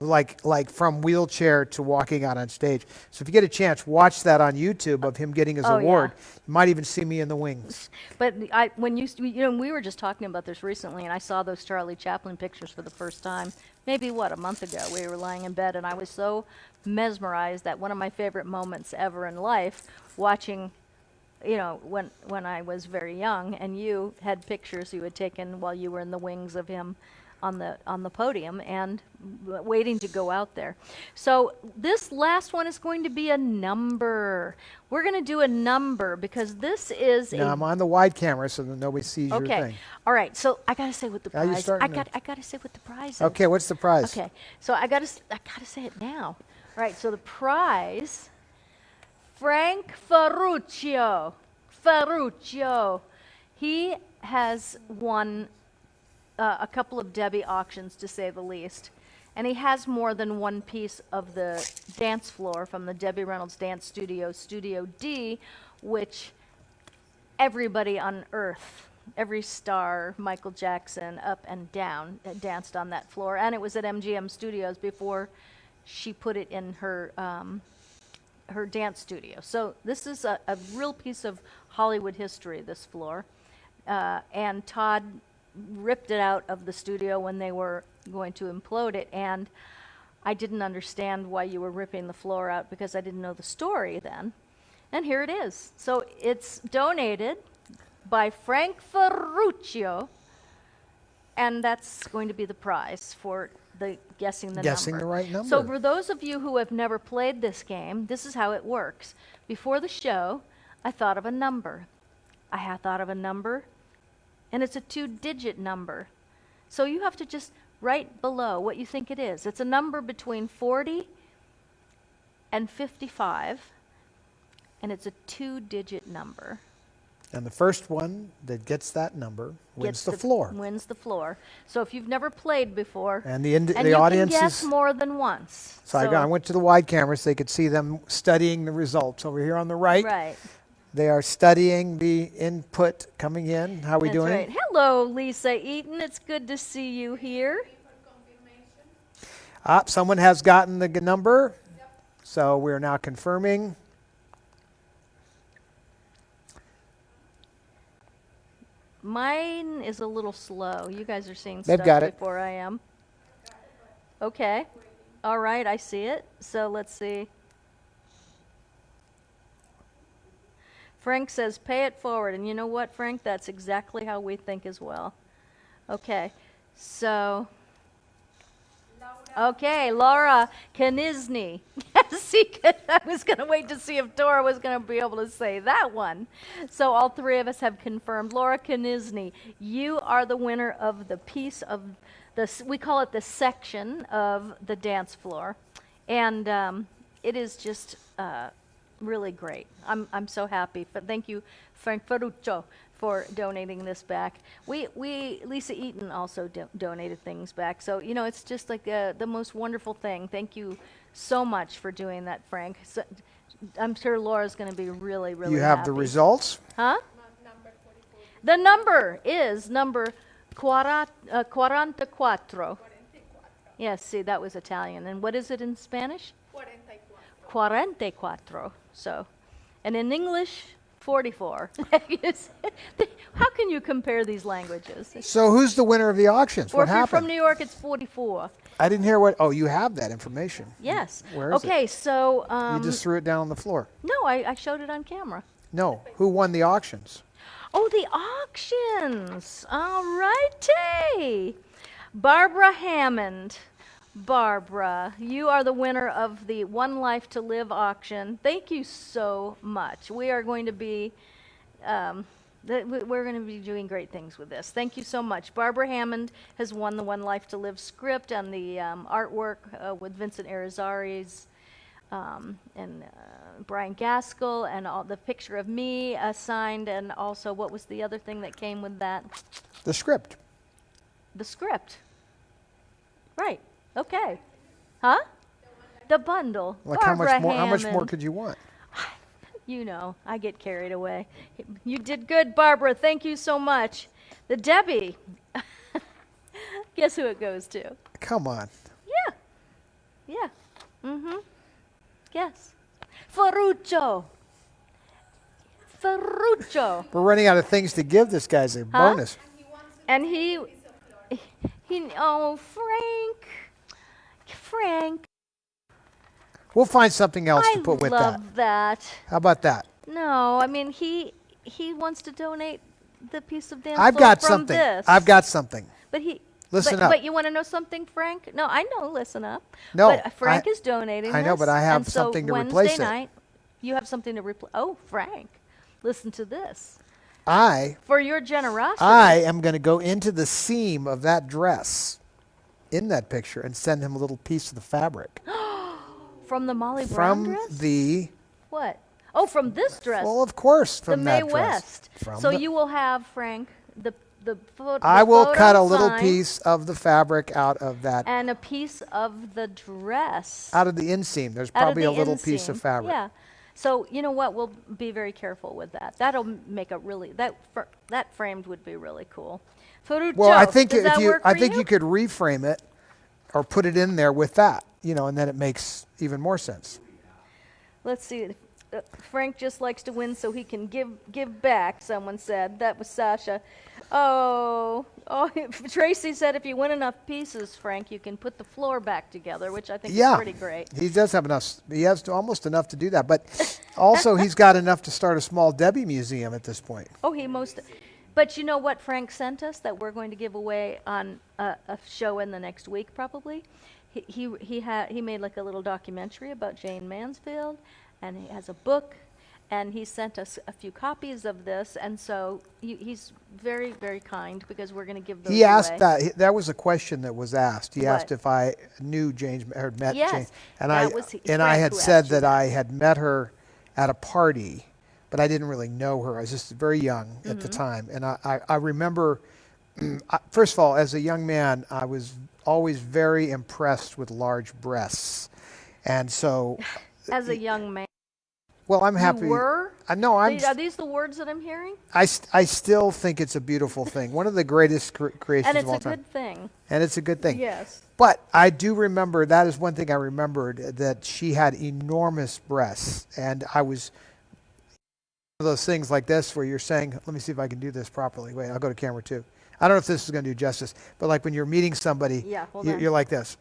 like from wheelchair to walking out on stage. So if you get a chance, watch that on YouTube of him getting his award.
Yeah.
You might even see me in the wings.
But when we were just talking about this recently, and I saw those Charlie Chaplin pictures for the first time. Maybe a month ago. We were lying in bed, and I was so mesmerized that one of my favorite moments ever in life, watching, when I was very young, and you had pictures you had taken while you were in the wings of him on the podium and waiting to go out there. So this last one is going to be a number. We're going to do a number because this is
Now, I'm on the wide camera so that nobody sees your
okay.
thing.
All right. So I got to say what the
Now you're
prize.
starting
I got to say what the prize is.
Okay, what's the prize?
Okay. So I got to say it now. All right. So the prize, Frank Ferruccio. He has won a couple of Debbie auctions, to say the least. And he has more than one piece of the dance floor from the Debbie Reynolds Dance Studio, Studio D, which everybody on earth, every star, Michael Jackson, up and down, danced on that floor. And it was at MGM Studios before she put it in her her dance studio. So this is a real piece of Hollywood history, this floor. And Todd ripped it out of the studio when they were going to implode it, and I didn't understand why you were ripping the floor out because I didn't know the story then. And here it is. So it's donated by Frank Ferruccio, and that's going to be the prize for the guessing the
right number.
So for those of you who have never played this game, this is how it works. Before the show, I thought of a number. I had thought of a number, and it's a 2-digit number. So you have to just write below what you think it is. It's a number between 40 and 55, and it's a 2-digit number.
And the first one that gets that number wins the floor.
Wins the floor. So if you've never played before,
And the
you
audience
can guess
is...
more than once.
So I went to the wide camera so they could see them studying the results. Over here on the right,
Right.
they are studying the input coming in. How are we
That's
doing?
right. Hello, Lisa Eaton. It's good to see you here.
Someone has gotten the number, so we're now confirming.
Mine is a little slow. You guys are seeing
They've
stuff
got it.
before I am. Okay. All right, I see it. So let's see. Frank says, pay it forward. And you know what, Frank? That's exactly how we think as well. Okay. So, okay, Laura Knisny. See, I was going to wait to see if Dora was going to be able to say that one. So all three of us have confirmed. Laura Knisny, you are the winner of the piece of we call it the section of the dance floor. And it is just really great. I'm so happy. But thank you, Frank Ferruccio, for donating this back. Lisa Eaton also donated things back. So, it's just like the most wonderful thing. Thank you so much for doing that, Frank. So, I'm sure Laura's going to be really, really
You have
happy.
the results?
Huh? The number is number 44. Yes, see, that was Italian. And what is it in Spanish? 44. So, and in English, 44. How can you compare these languages?
So who's the winner of the auctions?
Or
What
if you're
happened?
from New York, it's 44.
I didn't hear what. Oh, you have that information.
Yes.
Where is
Okay,
it?
so
You just threw it down on the floor.
no, I showed it on camera.
No. Who won the auctions?
Oh, the auctions. All righty. Barbara Hammond. Barbara, you are the winner of the One Life to Live auction. Thank you so much. We are going to be we're going to be doing great things with this. Thank you so much. Barbara Hammond has won the One Life to Live script and the artwork with Vincent Irizarry's and Brian Gaskell, and all the picture of me signed, and also what was the other thing that came with that?
The script.
The script. Right. Okay. Huh? The bundle.
Like
Barbara
how much more? How much more
Hammond.
could you want?
You know, I get carried away. You did good, Barbara. Thank you so much. The Debbie. Guess who it goes to?
Come on.
Yeah. Yeah. Mm-hmm. Yes. Ferruccio. Ferruccio.
We're running out of things to give this guy as a bonus.
And he, oh, Frank.
We'll find something else to put with
I
that.
love that.
How about that?
No, I mean, he wants to donate the piece of dance
I've
floor
got
from
something.
this.
I've got something.
But
Listen up.
But you want to know something, Frank? No, I know. Listen up.
No,
But Frank is donating.
I know, but I have
and so
something to
Wednesday
replace it.
night, you have something to replace. Oh, Frank, listen to this. For your generosity.
I am going to go into the seam of that dress in that picture and send him a little piece of the fabric.
From the Molly Brown dress?
From the...
What? Oh, from this dress.
Well, of course, from
the
that
Mae
dress.
West.
From
So
the-
you will have, Frank, the
I will
photo
cut a little
sign
piece of the fabric out of that,
and a piece of the dress.
out of the inseam. There's
Out of
probably
the
a little piece
inseam.
of fabric.
Yeah. So you know what? We'll be very careful with that. That'll make a really that framed would be really cool. Ferruccio,
Well, I think
does
if
that
you,
work
I
for
think
you?
you could reframe it or put it in there with that, and then it makes even more sense.
Let's see. Frank just likes to win so he can give back, someone said. That was Sasha. Oh, Tracy said if you win enough pieces, Frank, you can put the floor back together, which I think is pretty great.
He does have enough. He has almost enough to do that. But also, he's got enough to start a small Debbie museum at this point.
Oh, but you know what Frank sent us that we're going to give away on a show in the next week, probably? He made like a little documentary about Jane Mansfield, and he has a book, and he sent us a few copies of this, and so he's very, very kind because we're going to give those
He asked
away.
that was a question that was asked. He asked
What?
if I knew Jane or had met
Yes,
Jane, and
that was
I
Frank
had
who
said
asked you
that I had met her at a party, but I didn't really know her. I was just very young at the time, and I remember. First of all, as a young man, I was always very impressed with large breasts, and so.
As a young man.
Well, I'm happy.
You were?
I know.
Are these the words that I'm hearing?
I still think it's a beautiful thing. One of the greatest creations
And
of
it's
all
a
time.
good thing.
And it's a good thing.
Yes.
But I do remember, that is one thing I remembered, that she had enormous breasts. And I was one of those things like this where you're saying, let me see if I can do this properly. Wait, I'll go to camera 2. I don't know if this is going to do justice, but like when you're meeting somebody, you're like this.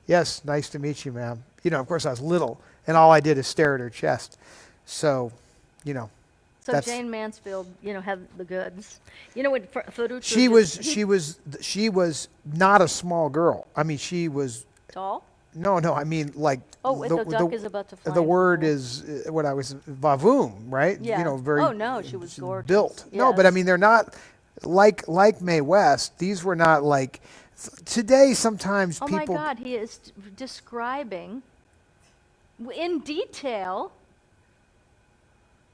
Yes, nice to meet you, ma'am. Of course I was little, and all I did is stare at her chest. So,
So
that's,
Jane Mansfield, had the goods. What Ferruccio
she was not a small girl. I mean, she was
tall.
No, I mean like.
Oh, the duck is about to fly.
The word is what I was vavoom, right?
Yeah.
Very.
Oh no, she was gorgeous.
Built.
Yes.
No, but I mean they're not like Mae West. These were not like. Today, sometimes
oh
people.
Oh my God, he is describing in detail.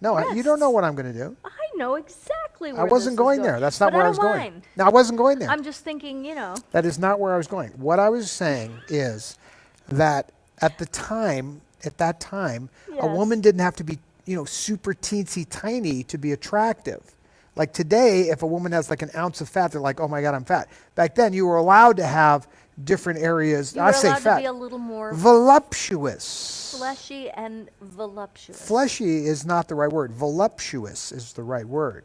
No, you don't know what I'm going to do.
I know exactly where
I wasn't
this is
going there. That's not where I was going.
Mind.
No, I wasn't going there.
I'm just thinking,
That is not where I was going. What I was saying is that at that time, a woman didn't have to be, super teensy tiny to be attractive. Like today, if a woman has like an ounce of fat, they're like, oh my God, I'm fat. Back then, you were allowed to have different areas.
You
I
were
say
allowed
fat.
to be a little more
Voluptuous.
fleshy and voluptuous.
Fleshy is not the right word. Voluptuous is the right word.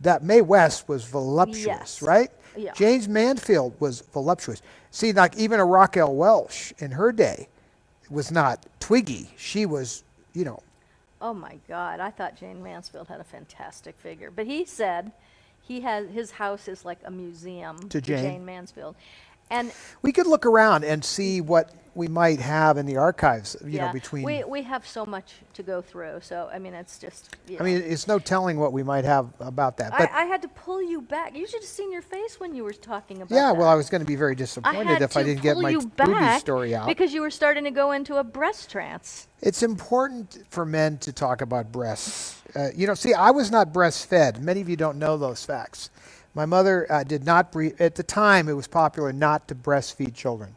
That Mae West was voluptuous,
Yes.
right?
Yeah.
James Mansfield was voluptuous. See, like even a Raquel Welch in her day was not twiggy. She was, you know.
Oh my God! I thought Jane Mansfield had a fantastic figure, but he said his house is like a museum
To Jane.
Mansfield, and
We could look around and see what we might have in the archives, you know, between.
we have so much to go through. So I mean, it's just.
I mean, it's no telling what we might have about that. But
I had to pull you back. You should have seen your face when you were talking about
yeah,
that.
well, I was going to be very
I
disappointed
had
if I
to
didn't get
pull
my
you
Ruby
back
story out.
because you were starting to go into a breast trance.
It's important for men to talk about breasts. You know, see, I was not breastfed. Many of you don't know those facts. My mother did not at the time, it was popular not to breastfeed children.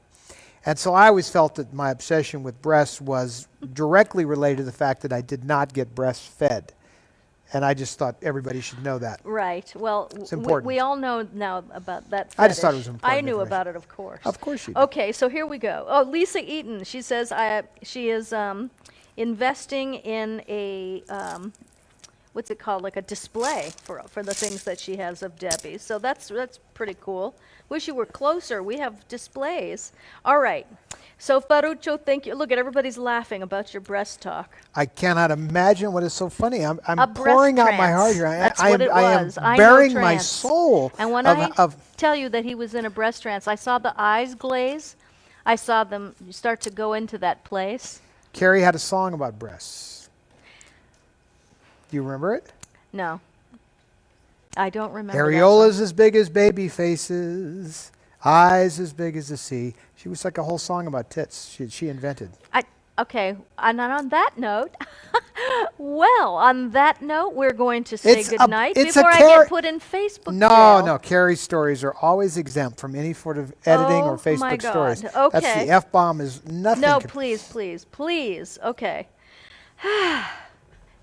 And so I always felt that my obsession with breasts was directly related to the fact that I did not get breastfed. And I just thought everybody should know that.
Right. Well,
It's important.
we all know now about that.
I just thought it
fetish.
was important
I knew
information.
about it, of course.
Of course you did.
Okay, so here we go. Oh, Lisa Eaton. She says she is investing in a what's it called, like a display for the things that she has of Debbie. So that's pretty cool. Wish you were closer. We have displays. All right. So Ferruccio, thank you. Look at everybody's laughing about your breast talk.
I cannot imagine what is so funny. I'm
A breast
pouring out my
trance.
heart here.
That's
I
what
am,
it
I
was.
am
I know
bearing my
trance.
soul
And when
of
tell you that he was in a breast trance, I saw the eyes glaze. I saw them start to go into that place.
Carrie had a song about breasts. Do you remember it?
No. I don't remember. that
Areolas
song.
as big as baby faces, eyes as big as the sea. She was like a whole song about tits. She invented.
Okay, and on that note, we're going to say goodnight before I get put in Facebook jail.
No, Carrie's stories are always exempt from any sort of editing or
Oh, my
Facebook
God.
stories.
Okay.
That's the F-bomb is nothing.
No, please. Okay.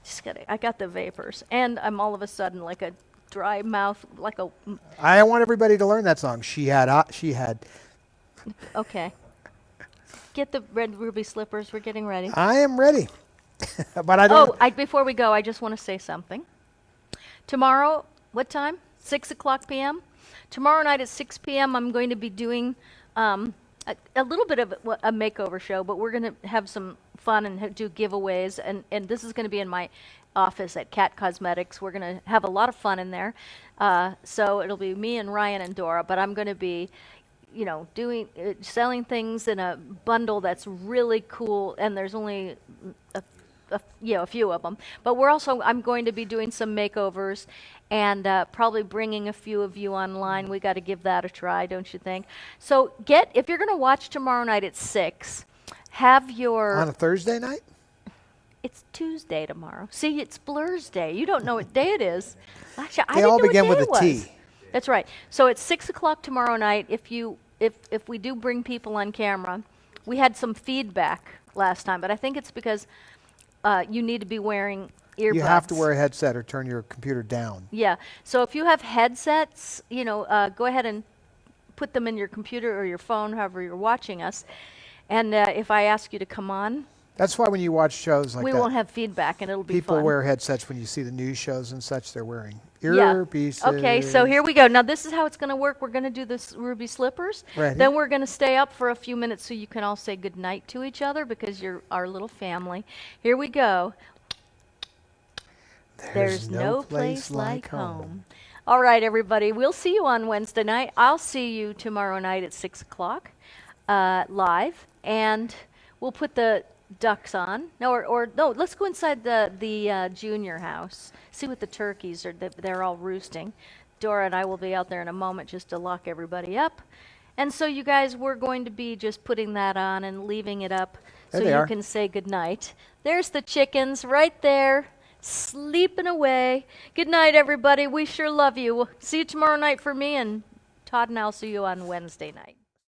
Just kidding. I got the vapors, and I'm all of a sudden like a dry mouth, like a.
I want everybody to learn that song. She had.
Okay. Get the red ruby slippers. We're getting ready.
I am ready, but I don't.
Before we go, I just want to say something. Tomorrow, what time? 6:00 p.m. Tomorrow night at 6 p.m. I'm going to be doing a little bit of a makeover show, but we're going to have some fun and do giveaways, and this is going to be in my office at Cat Cosmetics. We're going to have a lot of fun in there. So it'll be me and Ryan and Dora, but I'm going to be selling things in a bundle that's really cool, and there's only a few of them. But I'm going to be doing some makeovers and probably bringing a few of you online. We got to give that a try, don't you think? So if you're going to watch tomorrow night at 6, have your...
On a Thursday night?
It's Tuesday tomorrow. See, it's Blur's Day. You don't know what day it is. Actually, I
They
didn't
all
know what
begin
day
with
it
a
was.
T.
That's right. So it's 6:00 tomorrow night. If we do bring people on camera, we had some feedback last time, but I think it's because you need to be wearing earbuds.
You have to wear a headset or turn your computer down.
Yeah. So if you have headsets, go ahead and put them in your computer or your phone, however you're watching us. And if I ask you to come on,
That's why when you watch shows like
we
that,
won't have feedback, and it'll be
people
fun.
wear headsets when you see the news shows and such. They're wearing
Yeah.
earpieces.
Okay, so here we go. Now this is how it's going to work. We're going to do this ruby slippers.
Right.
Then we're going to stay up for a few minutes so you can all say goodnight to each other because you're our little family. Here we go. There's no place like home. All right, everybody. We'll see you on Wednesday night. I'll see you tomorrow night at 6:00 live, and we'll put the ducks on. No, let's go inside the junior house. See what the turkeys are. They're all roosting. Dora and I will be out there in a moment just to lock everybody up. And so you guys, we're going to be just putting that on and leaving it up so you can say goodnight. There's the chickens right there, sleeping away. Good night, everybody. We sure love you. We'll see you tomorrow night for me, and Todd and I'll see you on Wednesday night.